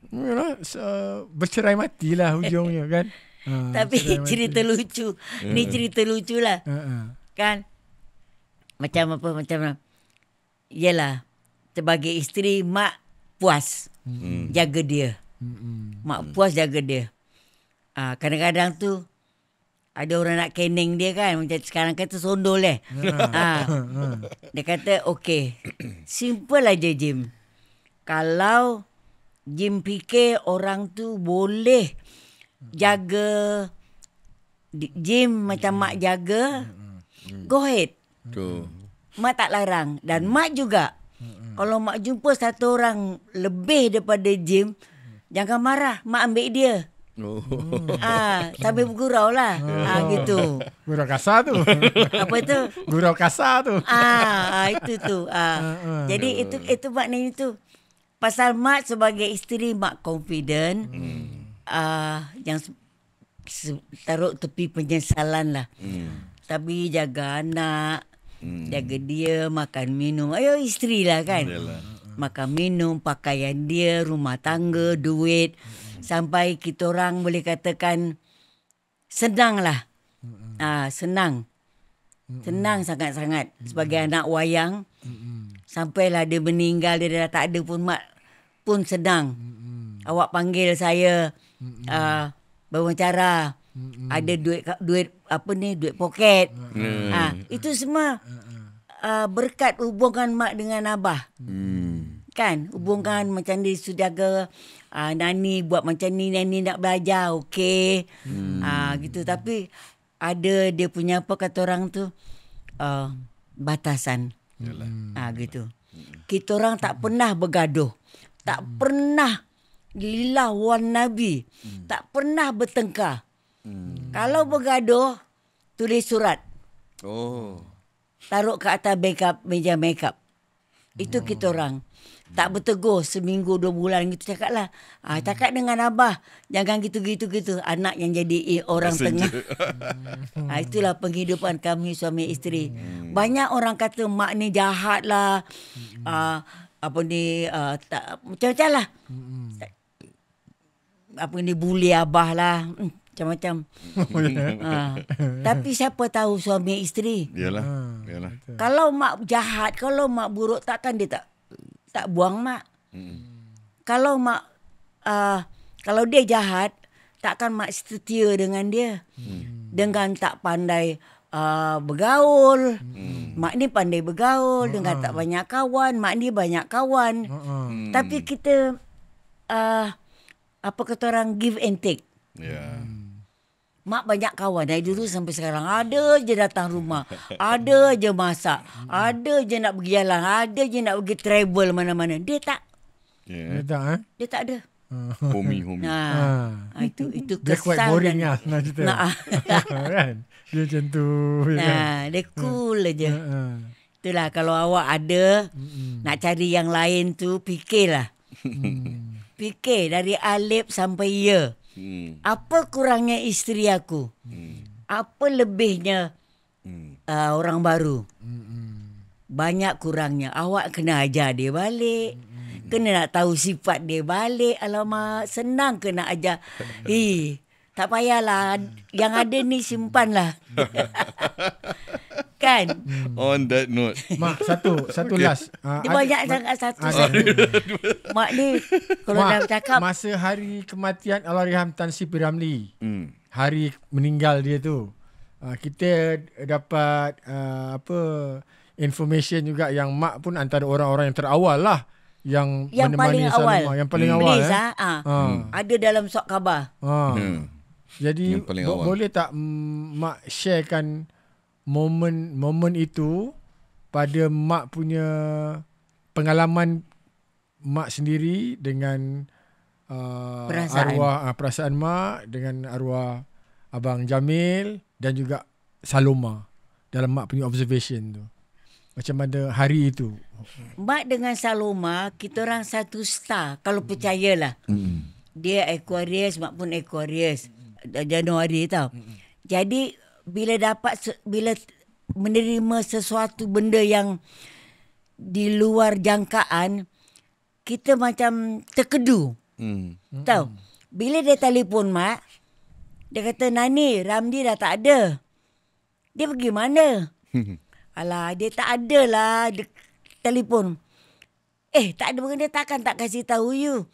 bercerai mati lah hujungnya kan. Tapi cerita lucu. Ni cerita lucu lah. Kan? Macam apa? Macam yelah, sebagai isteri mak puas jaga dia. Mak puas jaga dia. Kadang-kadang tu ada orang nak keneng dia kan. Macam sekarang kata sondol dia kata okey. Simple aja Jim. Kalau Jim fikir orang tu boleh jaga Jim macam mak jaga, go ahead. Mak tak larang. Dan mak juga. Kalau mak jumpa satu orang lebih daripada Jim, jangan marah. Mak ambil dia. Sambil bergurau lah. Gitu. Gurau kasar tu. Apa tu? Gurau kasar tu. Itu tu. Jadi itu maknanya tu. Pasal mak sebagai isteri, mak confident. Yang taruh tepi penyesalan lah. Tapi jaga anak. Jaga dia, makan minum. Ayo isteri lah kan. Makan minum, pakaian dia, rumah tangga, duit. Sampai kita orang boleh katakan senang lah. Senang. Senang sangat-sangat. Sebagai anak wayang. Sampailah dia meninggal, dia dah tak ada pun, mak pun senang. Awak panggil saya berwawancara. Ada duit poket. Itu semua berkat hubungan mak dengan abah. Kan, hubungan macam dia sudah jaga Nani buat macam ni, Nani nak belajar, okey. Gitu. Tapi ada dia punya apa kata orang tu, batasan. Gitu. Kita orang tak pernah bergaduh. Tak pernah lillah wan nabi. Tak pernah bertengkar. Kalau bergaduh, tulis surat. Taruh ke atas meja makeup. Itu kita orang. Tak bertegur seminggu 2 bulan gitu, cakap lah. Cakap dengan abah. Jangan gitu-gitu. Anak yang jadi orang tengah. Itulah penghidupan kami suami isteri. Banyak orang kata mak ni jahat lah. Macam-macam lah. Bully abah lah. Macam-macam. Tapi siapa tahu suami isteri. Yalah. Kalau mak jahat, kalau mak buruk, takkan dia tak buang mak. Kalau mak kalau dia jahat, takkan mak setia dengan dia. Dengan tak pandai bergaul. Mak ni pandai bergaul. Dengan tak banyak kawan, mak ni banyak kawan. Tapi kita apa kata orang, give and take. Mak banyak kawan dari dulu sampai sekarang. Ada je datang rumah. Ada je masak. Ada je nak pergi jalan. Ada je nak pergi travel mana-mana. Dia tak. Dia tak ada. Homie. Itu dia kesal. Dia quite boring lah nak cerita. Kan? Dia macam tu. Dia cool aja. Itulah kalau awak ada nak cari yang lain tu, fikirlah. Fikir dari alif sampai ya. Apa kurangnya isteri aku? Apa lebihnya orang baru? Banyak kurangnya. Awak kena ajar dia balik. Kena nak tahu sifat dia balik. Alamak, senang kena ajar. Tak payahlah. Yang ada ni simpanlah. Kan? On that note. Mak, satu last. Dia banyak sangat satu. Mak ni kalau dah cakap. Masa hari kematian Allahyarham Tan Sri P. Ramlee. Hari meninggal dia tu. Kita dapat information juga yang mak pun antara orang-orang yang terawal lah. Yang menemani Saloma. Yang paling awal. Ada dalam surat khabar. Jadi boleh tak mak sharekan momen itu pada mak punya pengalaman mak sendiri dengan perasaan mak dengan arwah Abang Jamil dan juga Saloma dalam mak punya observation tu. Macam mana hari itu? Mak dengan Saloma, kita orang satu star kalau percayalah. Dia Aquarius, mak pun Aquarius. Januari tau. Jadi bila menerima sesuatu benda yang di luar jangkaan, kita macam terkedu. Tahu? Bila dia telefon mak, dia kata, Nani, Ramli dah tak ada. Dia pergi mana? Alah, dia tak ada lah. Dia telefon. Tak ada benda, takkan tak kasih tahu you.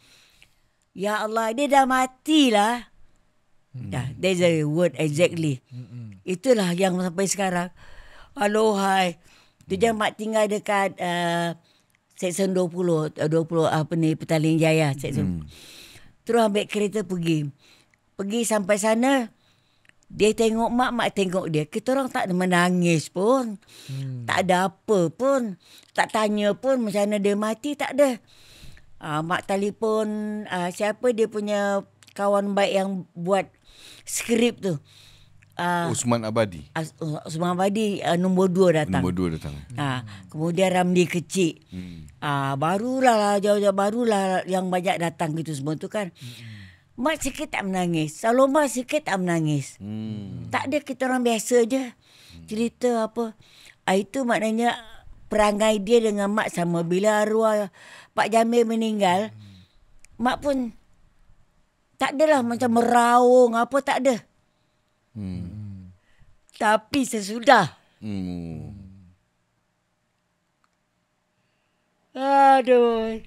Ya Allah, dia dah matilah. There's a word exactly. Itulah yang sampai sekarang. Alohai. Tu je mak tinggal dekat Seksyen 20 Petaling Jaya. Seksyen. Terus ambil kereta pergi. Pergi sampai sana, dia tengok mak tengok dia. Kita orang tak ada menangis pun. Tak ada apa pun. Tak tanya pun macam mana dia mati, tak ada. Mak telefon siapa dia punya kawan baik yang buat skrip tu. Usman Abadi. Usman Abadi nombor 2 datang. Nombor 2 datang. Kemudian Ramli Kecil. Barulah jauh-jauh barulah yang banyak datang gitu semua tu kan. Mak sikit tak menangis. Saloma sikit tak menangis. Tak ada, kita orang biasa je. Cerita apa. Itu maknanya perangai dia dengan mak sama. Bila arwah Pak Jamil meninggal, mak pun tak adalah macam meraung apa, tak ada. Tapi sesudah. Aduh.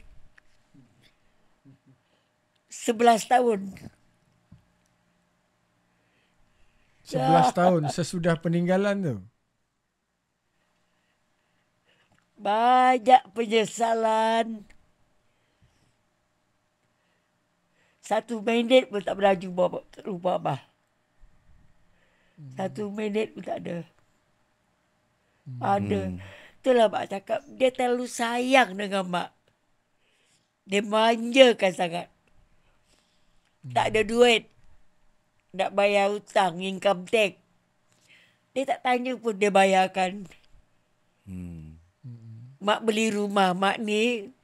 11 tahun. 11 tahun sesudah peninggalan tu. Banyak penyesalan. 1 minit pun tak pernah jumpa rumah abah. 1 minit pun tak ada. Ada. Itulah mak cakap, dia terlalu sayang dengan mak. Dia manjakan sangat. Tak ada duit nak bayar hutang, income tax. Dia tak tanya pun dia bayarkan. Mak beli rumah. Mak ni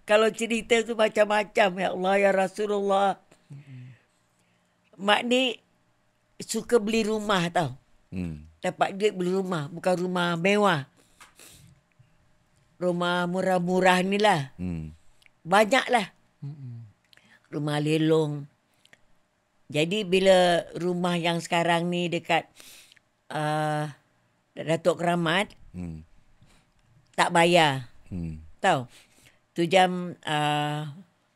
kalau cerita tu macam-macam. Ya Allah, ya Rasulullah. Mak ni suka beli rumah tau. Dapat duit beli rumah. Bukan rumah mewah. Rumah murah-murah ni lah. Banyak lah. Rumah lelong. Jadi bila rumah yang sekarang ni dekat Datuk Keramat, tak bayar. Tahu? Tu jam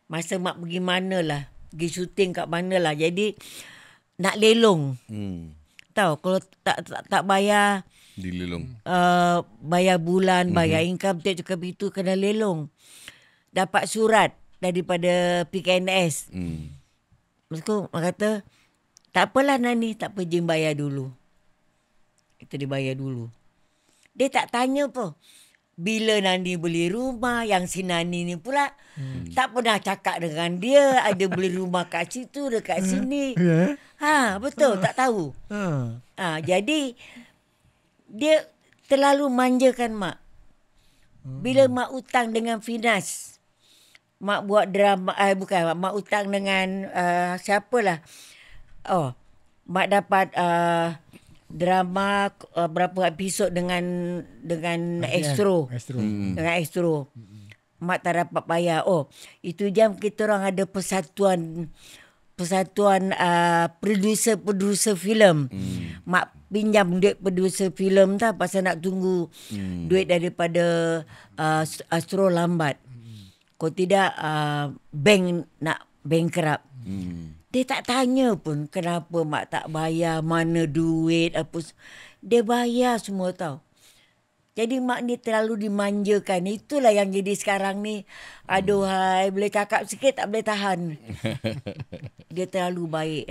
masa mak pergi mana lah. Pergi syuting kat mana lah. Jadi nak lelong. Tahu? Kalau tak bayar, dilelong. Bayar bulan, bayar income tax juga itu kena lelong. Dapat surat daripada PKNS. Maksudku, mak kata, tak apalah Nani, tak apa, Jim bayar dulu. Itu dia bayar dulu. Dia tak tanya apa. Bila Nani beli rumah, yang si Nani ni pula tak pernah cakap dengan dia. Ada beli rumah kat situ, dekat sini. Betul, tak tahu. Jadi, dia terlalu manjakan mak. Bila mak utang dengan Finas, mak buat drama, bukan, mak utang dengan siapalah. Mak dapat drama berapa episod dengan Astro. Dengan Astro. Mak tak dapat bayar. Itu jam kita orang ada persatuan producer filem. Mak pinjam duit producer filem tak, pasal nak tunggu duit daripada Astro lambat. Kalau tidak bank nak bankrupt. Dia tak tanya pun kenapa mak tak bayar, mana duit apa. Dia bayar semua tau. Jadi mak ni terlalu dimanjakan. Itulah yang jadi sekarang ni. Aduhai, boleh cakap sikit tak boleh tahan. Dia terlalu baik.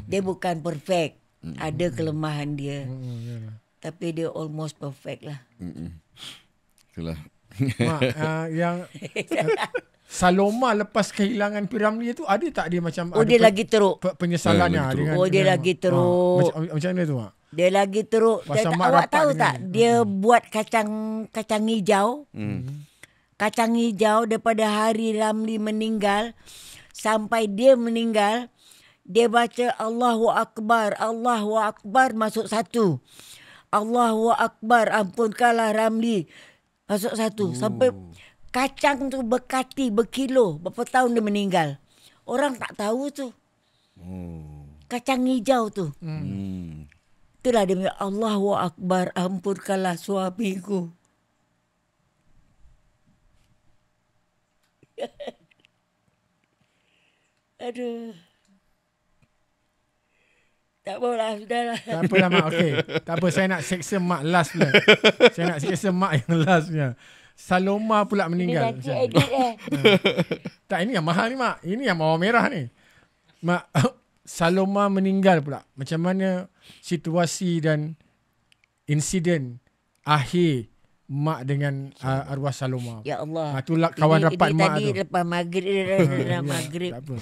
Dia bukan perfect. Ada kelemahan dia. Tapi dia almost perfect lah. Itulah. Mak, yang Saloma lepas kehilangan P.Ramlee tu, ada tak dia macam ada dia lagi teruk penyesalannya dengan dia lagi teruk. Macam mana tu mak? Dia lagi teruk. Awak tahu tak dia buat kacang hijau. Kacang hijau daripada hari Ramlee meninggal sampai dia meninggal, dia baca Allahu Akbar, Allahu Akbar, masuk 1. Allahu Akbar, ampunkanlah Ramlee, masuk 1. Sampai kacang tu berkati, berkilo. Berapa tahun dia meninggal. Orang tak tahu tu. Kacang hijau tu. Itulah dia bilang, Allahu Akbar, ampunkanlah suamiku. Aduh. Tak apalah, sudahlah. Tak apalah mak, okey. Tak apa, saya nak seksa mak last pula. Saya nak seksa mak yang last punya. Saloma pula meninggal. Ini nanti edit Tak, ini yang mahal ni mak. Ini yang mawar merah ni. Mak, Saloma meninggal pula. Macam mana situasi dan insiden akhir mak dengan arwah Saloma. Ya Allah. Itulah kawan rapat ini mak tadi tu. lepas maghrib. Maghrib. Tak apa.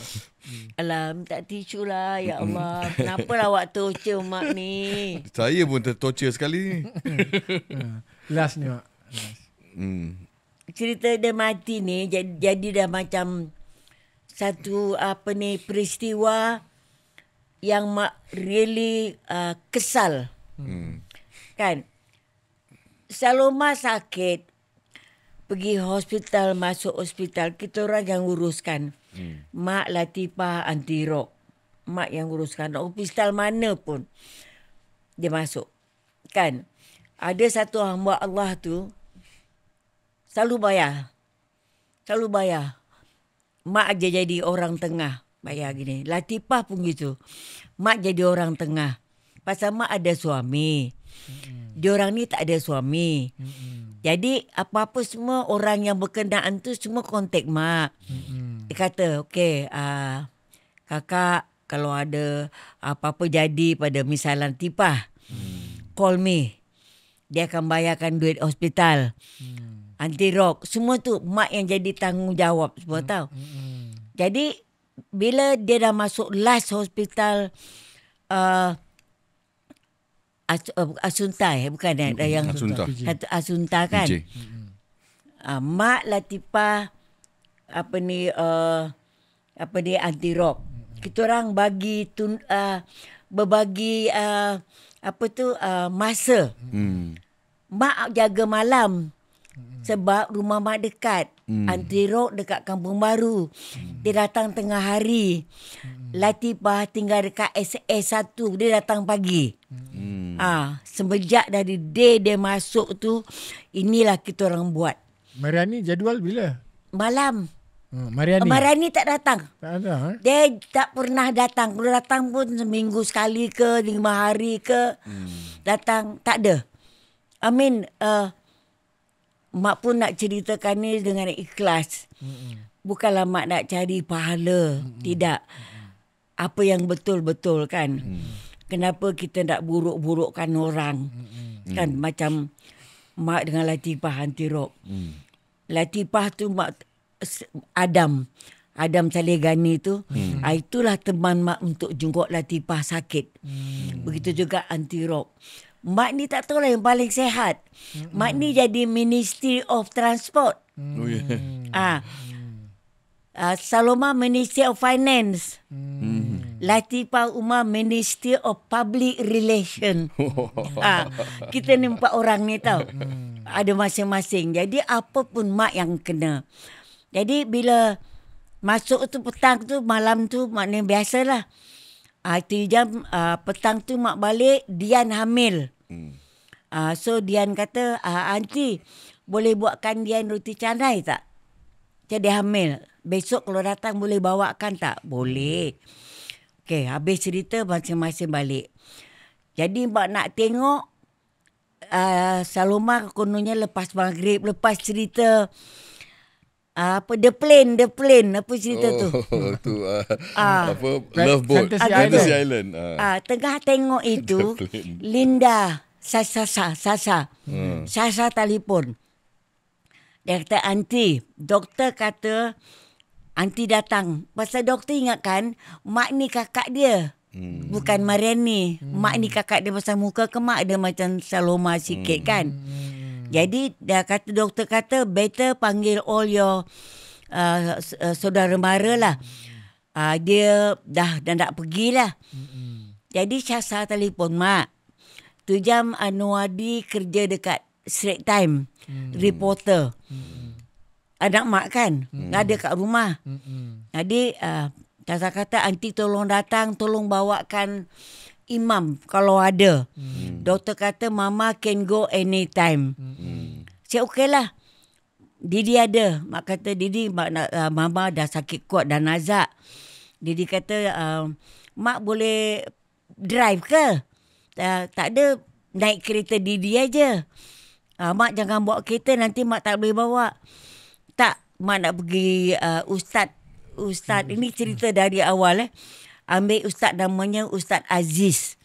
Alah, minta tisu lah. Ya Allah. Kenapalah awak torture mak ni? Saya pun tertorture sekali ni. Last ni mak. Cerita dia mati ni jadi dah macam satu peristiwa yang mak really kesal. Kan? Saloma sakit, pergi hospital, masuk hospital, kita orang yang uruskan. Mak Latifah anti rock. Mak yang uruskan. Hospital mana pun dia masuk. Kan? Ada satu hamba Allah tu selalu bayar. Mak aja jadi orang tengah. Bayar gini. Latifah pun gitu. Mak jadi orang tengah. Pasal mak ada suami. Diorang ni tak ada suami. Jadi apa-apa semua orang yang berkenaan tu semua kontak mak. Dia kata, okey, kakak kalau ada apa-apa jadi pada misalnya Latifah, call me. Dia akan bayarkan duit hospital. Anti rock. Semua tu mak yang jadi tanggungjawab semua tahu. Jadi bila dia dah masuk last hospital Asunta bukan yang Asunta kan. Mak Latifah anti rock. Kita orang bagi berbagi masa. Mak jaga malam. Sebab rumah mak dekat. Anti rock dekat Kampung Baru. Dia datang tengah hari. Latifah tinggal dekat SS1. Dia datang pagi. Semenjak dari dia masuk tu, inilah kita orang buat. Mariani jadual bila? Malam. Mariani tak datang. Tak ada. Dia tak pernah datang. Kalau datang pun seminggu sekali ke, 5 hari ke. Datang, tak ada. Mak pun nak ceritakan ni dengan ikhlas. Bukanlah mak nak cari pahala. Tidak. Apa yang betul-betul kan. Kenapa kita nak buruk-burukkan orang. Kan macam mak dengan Latifah anti rock. Latifah tu mak Adam Salegani tu. Itulah teman mak untuk jenguk Latifah sakit. Begitu juga anti rock. Mak ni tak tahu lah yang paling sehat. Mak ni jadi Ministry of Transport. Saloma Ministry of Finance. Latifah Umar Ministry of Public Relation. Kita ni 4 orang ni tahu. Ada masing-masing. Jadi apa pun mak yang kena. Jadi bila masuk tu petang tu, malam tu maknanya biasalah. 3 jam petang tu mak balik, Dian hamil. So Dian kata, aunty boleh buatkan Dian roti canai tak? Jadi hamil. Besok kalau datang boleh bawakan tak? Boleh. Okey, habis cerita masing-masing balik. Jadi mak nak tengok Saloma kononnya lepas maghrib, lepas cerita The Plane, apa cerita tu? Love Boat, Fantasy Island. Tengah tengok itu, Linda Sasa telefon. Dia kata, aunty, doktor kata aunty datang. Pasal doktor ingatkan mak ni kakak dia. Bukan Mariani. Mak ni kakak dia pasal muka ke mak dia macam Saloma sikit kan. Jadi doktor kata better panggil all your saudara mara lah. Dia dah nak pergilah. Jadi Syasa telefon mak. 7 jam Anuadi kerja dekat Straits Times. Reporter. Anak mak kan. Ada kat rumah. Jadi Syasa kata aunty tolong datang. Tolong bawakan imam kalau ada. Doktor kata mama can go anytime. Saya okey lah. Didi ada. Mak kata Didi mama dah sakit kuat dah nazak. Didi kata mak boleh drive ke? Tak ada, naik kereta Didi aja. Mak jangan bawa kereta nanti mak tak boleh bawa. Tak, mak nak pergi Ustaz ini cerita dari awal ambil ustaz namanya Ustaz Aziz.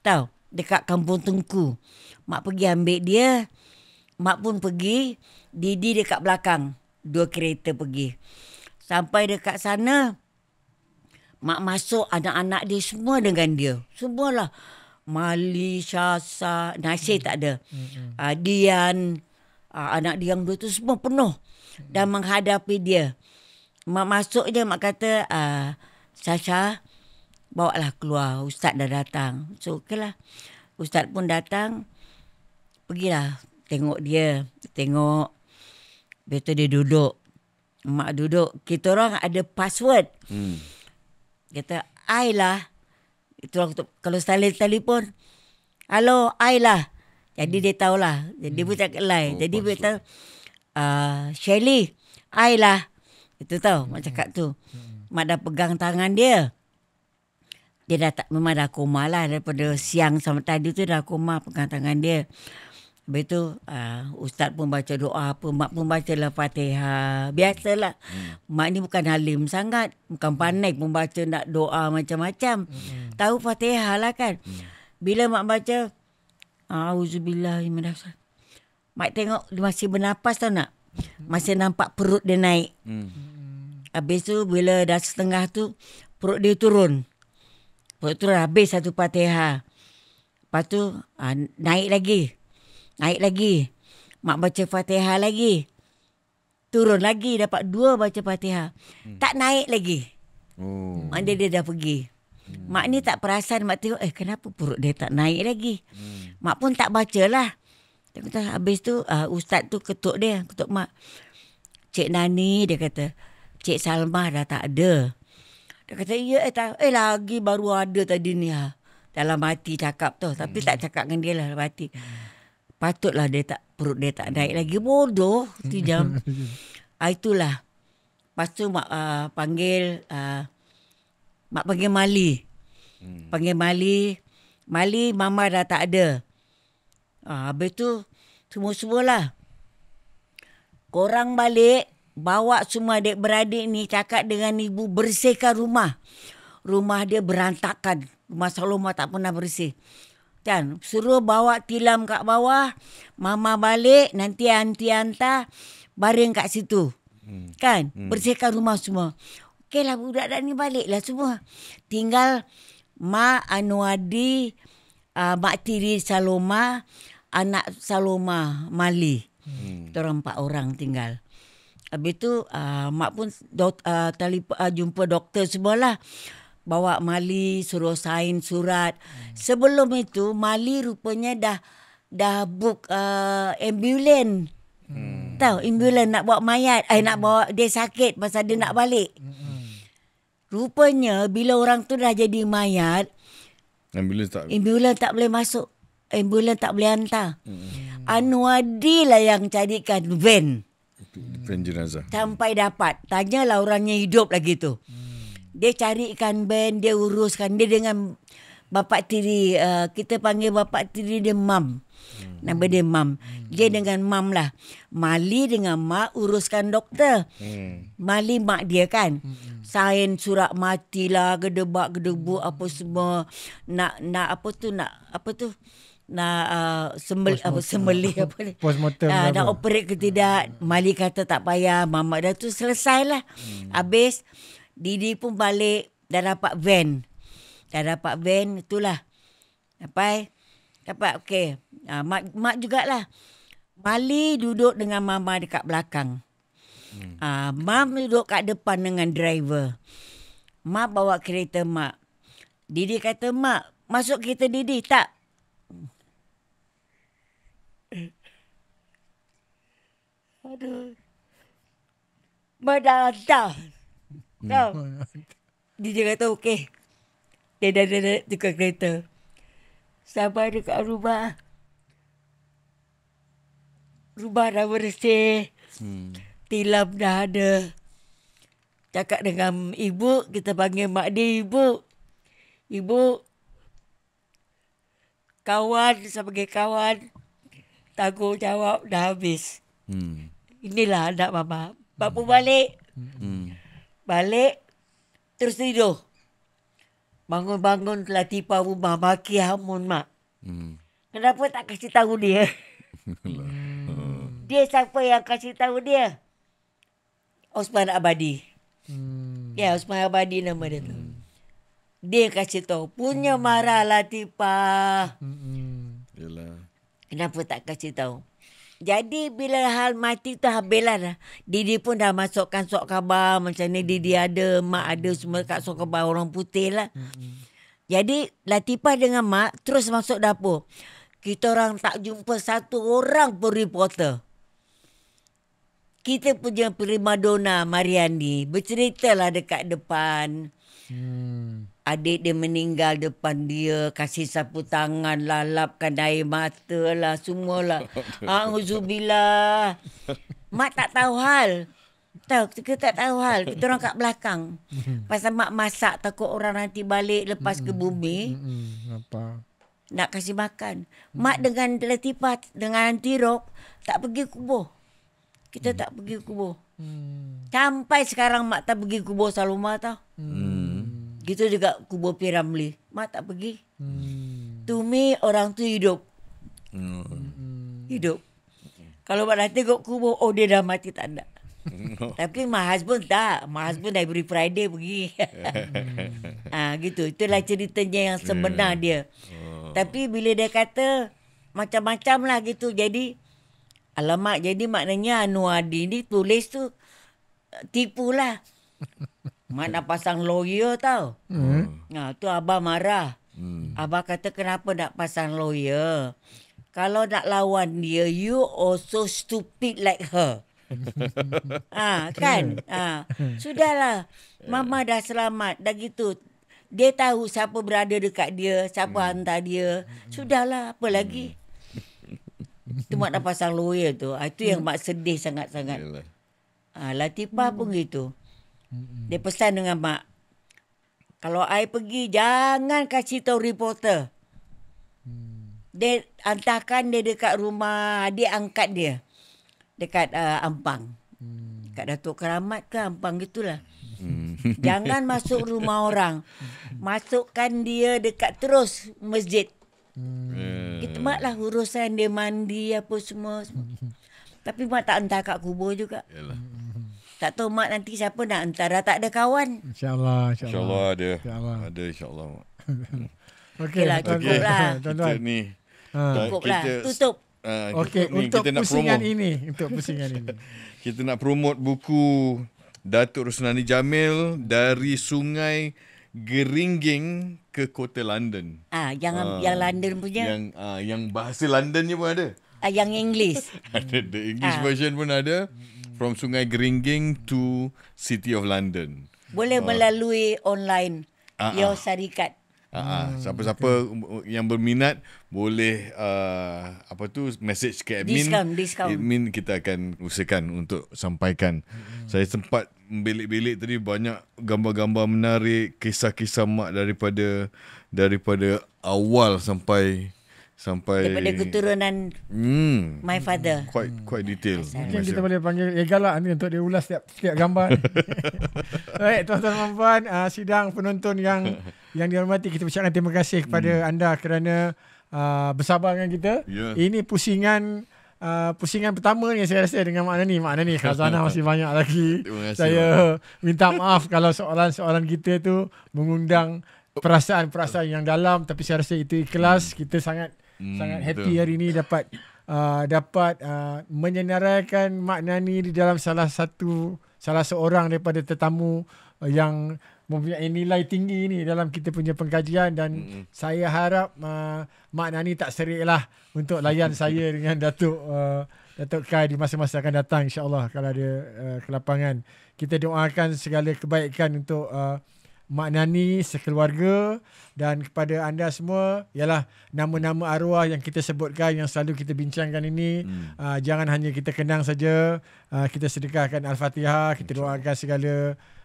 Tahu, dekat Kampung Tengku. Mak pergi ambil dia. mak pun pergi. Didi dekat belakang. 2 kereta pergi. Sampai dekat sana, mak masuk, anak-anak dia semua dengan dia. Semualah. Mali, Syasa, Nasir tak ada. Dian, anak dia yang 2 tu semua penuh. Dan menghadapi dia. Mak masuk je, mak kata, Sasha, bawa lah keluar. Ustaz dah datang. So, okeylah. Ustaz pun datang. Pergilah tengok dia. Tengok. Lepas tu dia duduk. Mak duduk. Kita orang ada password. Kata, I lah. Itu kalau telefon. Halo, I lah. Jadi dia tahulah. Jadi dia pun cakap lain. Jadi dia tahu. Shelly, I lah. Itu tahu. Mak cakap tu. Mak dah pegang tangan dia. Dia memang dah koma lah. Daripada siang sampai tadi tu dah koma pegang tangan dia. Habis tu ustaz pun baca doa apa. Mak pun baca lah Fatihah. Biasalah. Mak ni bukan halim sangat. Bukan panik pun baca nak doa macam-macam. Tahu Fatihah lah kan. Bila mak baca Auzubillahiminasyaitanir. Mak tengok dia masih bernafas tau nak. Masih nampak perut dia naik. Habis tu bila dah setengah tu perut dia turun. Perut turun habis satu Fatihah. Lepas tu naik lagi. Naik lagi. Mak baca Fatihah lagi. Turun lagi. Dapat 2 baca Fatihah. Tak naik lagi. Mak dia dah pergi. Mak ni tak perasan. Mak tengok kenapa perut dia tak naik lagi. Mak pun tak baca lah. Habis tu ustaz tu ketuk dia. Ketuk mak. Cik Nani dia kata. Cik Salmah dah tak ada. Dia kata ya lagi baru ada tadi ni. Dalam hati cakap tu. Tapi tak cakap dengan dia lah dalam hati. Patutlah perut dia tak naik lagi. Bodoh. Tu jam. Itulah. Lepas tu mak panggil. Mak panggil Mali. Panggil Mali. Mali mama dah tak ada. Habis tu semua-semualah. Korang balik. Bawa semua adik-beradik ni. Cakap dengan ibu bersihkan rumah. Rumah dia berantakan. Rumah Saloma tak pernah bersih. Kan, suruh bawa tilam kat bawah. Mama balik. Nanti aunty hantar. Baring kat situ. Kan, bersihkan rumah semua. Okeylah budak-budak ni baliklah semua. Tinggal Mak Anuadi, Mak Tiri Saloma, anak Saloma Mali. Orang 4 orang tinggal. Habis tu mak pun jumpa doktor semualah. Bawa Mali, suruh sign surat. Sebelum itu Mali rupanya dah book ambulans. Tahu ambulans nak bawa mayat, nak bawa dia sakit pasal dia nak balik. Rupanya bila orang tu dah jadi mayat, ambulans tak boleh masuk. Ambulans tak boleh hantar. Anuadi lah yang carikan van jenazah. Sampai dapat. Tanyalah orangnya hidup lagi tu. Dia carikan van, dia uruskan. Dia dengan bapak tiri, kita panggil bapak tiri dia Mam. Nama dia Mam. Dia dengan Mam lah. Mali dengan mak uruskan doktor. Mali mak dia kan. Sain surat mati lah, gedebak-gedebuk apa semua. Nak sembelih apa ni. Postmortem. Nak operate ke tidak. Mali kata tak payah. Mama dah tu selesai lah. Habis Didi pun balik. Dah dapat van. Itulah. Dapat okey. Mak jugalah. Mali duduk dengan mama dekat belakang. Mam duduk kat depan dengan driver. Mak bawa kereta mak. Didi kata, mak masuk kereta Didi. Tak. Aduh. Mak dah hantar. Tahu? Dia kata okey. Dia dah tukar kereta. Sampai dekat rumah. Rumah dah bersih. Tilam dah ada. Cakap dengan ibu. Kita panggil mak dia ibu. Ibu. Kawan. Sebagai kawan. Tanggungjawab dah habis. Inilah anak mama. Mak pun balik. Balik. Terus tidur. Bangun-bangun telah tipa rumah. Maki hamun mak. Kenapa tak kasih tahu dia? Dia siapa yang kasih tahu dia? Osman Abadi. Ya, Osman Abadi nama dia tu. Dia kasih tahu. Punya marah Latifah. Yalah. Kenapa tak kasih tahu? Jadi bila hal mati tu habislah dah. Didi pun dah masukkan surat khabar macam ni. Didi ada, mak ada, semua kat surat khabar orang putih lah. Jadi Latifah dengan mak terus masuk dapur. Kita orang tak jumpa satu orang pun reporter. Kita punya primadona Mariani berceritalah dekat depan. Adik dia meninggal depan dia, kasih sapu tangan lah, lapkan air mata lah, semualah. Auzubillah. Mak tak tahu hal. Kita tak tahu hal. Kita orang kat belakang. Pasal mak masak, takut orang nanti balik lepas ke bumi. Apa? Nak kasih makan. Mak dengan Latifah, dengan Aunty Rob, tak pergi kubur. Kita tak pergi kubur. Sampai sekarang mak tak pergi kubur Saloma tau. Gitu juga kubur P. Ramlee. Mak tak pergi. To me, orang tu hidup. Hidup. Kalau mak dah tengok kubur, oh dia dah mati tak ada. Tapi my husband tak. My husband every Friday pergi. Gitu. Itulah ceritanya yang sebenar dia. Tapi bila dia kata macam-macam lah gitu. Jadi, alamak, jadi maknanya Anwar Adi ni tulis tu tipu lah. Mak nak pasang lawyer tau. Tu Abah marah. Abah kata kenapa nak pasang lawyer? Kalau nak lawan dia, you also stupid like her. Kan? Sudahlah. Mama dah selamat. Dah gitu. Dia tahu siapa berada dekat dia, siapa hantar dia. Sudahlah, apa lagi? Tu mak nak pasang lawyer tu. Itu yang mak sedih sangat-sangat. Latifah pun gitu. Dia pesan dengan mak, kalau I pergi, jangan kasih tahu reporter. Dia hantarkan dia dekat rumah adik angkat dia. Dekat Ampang. Dekat Datuk Keramat ke Ampang gitulah. Jangan masuk rumah orang. Masukkan dia dekat terus masjid. Itu mak lah urusan dia mandi apa semua. Tapi mak tak hantar kat kubur juga. Yalah. Tak tahu mak nanti siapa nak hantar. Dah tak ada kawan. InsyaAllah. InsyaAllah ada. InsyaAllah. Ada insyaAllah. Okeylah, cukup lah. Tuan-tuan. Kita ni. Cukup lah. Tutup. Okey, untuk kita nak pusingan promote. ini. Untuk pusingan ini. Kita nak promote buku Datuk Rosnani Jamil dari Sungai Geringging ke Kota London. Yang London punya. Yang bahasa Londonnya pun ada. Yang English. Ada the English version pun ada. From Sungai Geringging to City of London. Boleh melalui online. Your syarikat. Siapa-siapa yang berminat boleh message ke admin. Diskaun. Admin kita akan usahakan untuk sampaikan. Saya sempat belik-belik tadi, banyak gambar-gambar menarik, kisah-kisah mak daripada awal sampai daripada keturunan my father. Quite detail. Mungkin kita boleh panggil Egal lah ni untuk dia ulas setiap gambar. Baik, tuan-tuan dan puan, sidang penonton yang dihormati, kita ucapkan terima kasih kepada anda kerana bersabar dengan kita. Ini pusingan pertama ni saya rasa dengan Mak Nani. Khazanah masih banyak lagi. Saya minta maaf kalau soalan-soalan kita tu mengundang perasaan-perasaan yang dalam, tapi saya rasa itu ikhlas. Kita sangat happy hari ini dapat menyenaraikan Mak Nani di dalam salah seorang daripada tetamu yang mempunyai nilai tinggi ni dalam kita punya pengkajian, dan saya harap Mak Nani tak serik lah untuk layan saya dengan Datuk Kai di masa-masa akan datang, insyaAllah kalau ada kelapangan. Kita doakan segala kebaikan untuk Mak Nani, sekeluarga, dan kepada anda semua ialah nama-nama arwah yang kita sebutkan, yang selalu kita bincangkan ini. Jangan hanya kita kenang saja, kita sedekahkan Al-Fatihah, kita doakan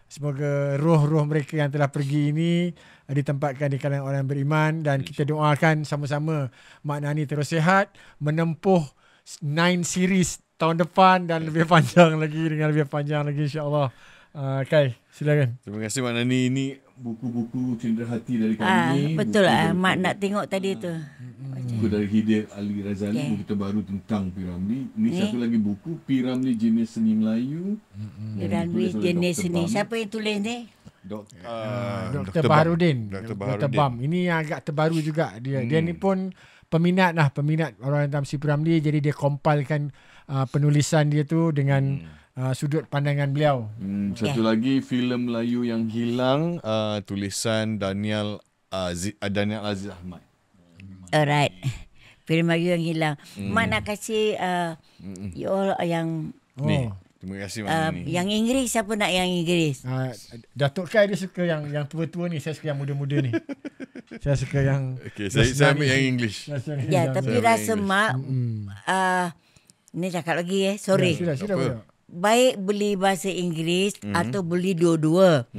semoga roh-roh mereka yang telah pergi ini ditempatkan di kalangan orang yang beriman, dan kita doakan sama-sama Mak Nani terus sihat, menempuh 9 series tahun depan dan lebih panjang lagi, insya-Allah. Kai, silakan. Terima kasih Mak Nani. Ini buku-buku cenderahati dari kami. Betul lah. Mak nak tengok tadi tu. buku dari Hidayat Ali Razali, buku terbaru tentang P. Ramlee. Ini satu lagi buku, P. Ramlee Jenis Seni Melayu. P. Ramlee Jenis Seni. Siapa yang tulis ni? Dr. Baharudin. Dr. Bam. Ini yang agak terbaru juga. Dia ni pun peminat orang tentang si P. Ramlee. Jadi dia compilkan penulisan dia tu dengan sudut pandangan beliau. Satu lagi, filem Melayu yang hilang, tulisan Daniel Aziz Ahmad. Alright. Filem Melayu yang hilang. Mak nak kasih you all yang ni. Terima kasih Mak ni. Yang Inggeris, siapa nak yang Inggeris? Datuk Kai dia suka yang tua-tua ni. Saya suka yang muda-muda ni. Saya suka yang saya ambil yang English. Ya, tapi rasa Mak ni cakap lagi sorry. Sudah. Baik beli bahasa Inggeris atau beli dua-dua.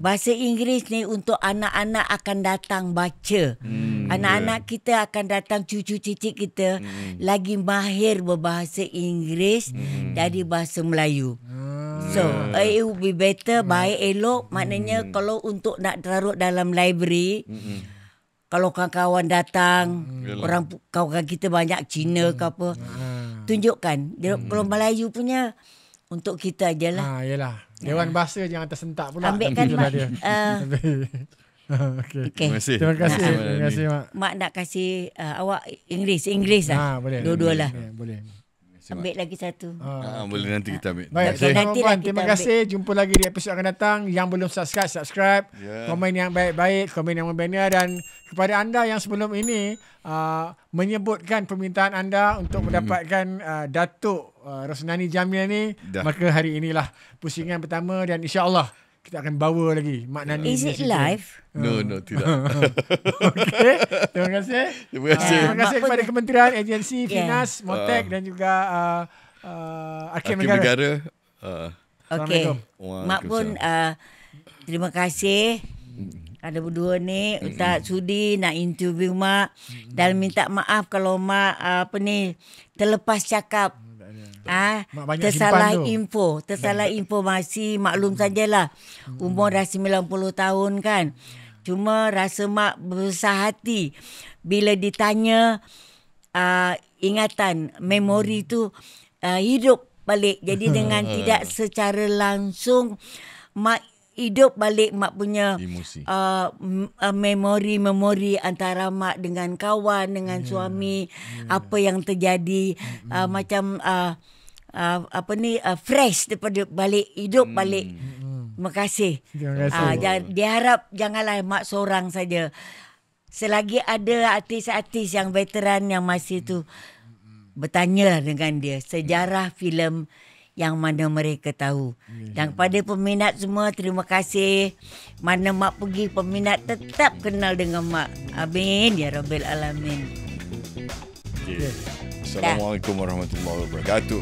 Bahasa Inggeris ni untuk anak-anak akan datang baca. Anak-anak kita akan datang, cucu cicit kita lagi mahir berbahasa Inggeris dari bahasa Melayu. So it would be better, baik elok. Maknanya kalau untuk nak taruh dalam library, kalau kawan-kawan datang, orang kawan kita banyak Cina ke apa, tunjukkan. Kalau Melayu punya untuk kita ajalah. Yalah. Dewan Bahasa jangan tersentak pula. Ambil kan Mak. Okay. Terima kasih Mak. Mak nak kasih awak Inggeris lah. Boleh. Dua-dua lah. Boleh. Ambil lagi satu. Boleh, nanti kita ambil. Baik, tuan-tuan, terima kasih. Jumpa lagi di episod akan datang. Yang belum subscribe. Komen yang baik-baik, komen yang membanner. Dan kepada anda yang sebelum ini menyebutkan permintaan anda untuk mendapatkan Datuk Rosnani Jamil ni, maka hari inilah pusingan pertama dan insya-Allah kita akan bawa lagi Mak Nani. Is it live? No, tidak. Okey. Terima kasih. Terima kasih kepada Kementerian, Agensi, Finas, Motek dan juga Hakim Negara. Okey. Mak pun terima kasih. Ada berdua ni tak sudi nak interview Mak dan minta maaf kalau Mak terlepas cakap. Tersalah informasi. Maklum sajalah, umur dah 90 tahun kan. Cuma rasa Mak besar hati bila ditanya ingatan, memori tu hidup balik. Jadi dengan tidak secara langsung Mak hidup balik Mak punya memori antara Mak dengan kawan, dengan suami, apa yang terjadi, macam fresh daripada balik hidup balik. Terima kasih. Dia harap janganlah Mak seorang saja. Selagi ada artis-artis yang veteran yang masih tu, bertanyalah dengan dia sejarah filem yang mana mereka tahu. Dan kepada peminat semua, terima kasih. Mana Mak pergi, peminat tetap kenal dengan Mak. Amin ya Rabbil Alamin. Assalamualaikum warahmatullahi wabarakatuh.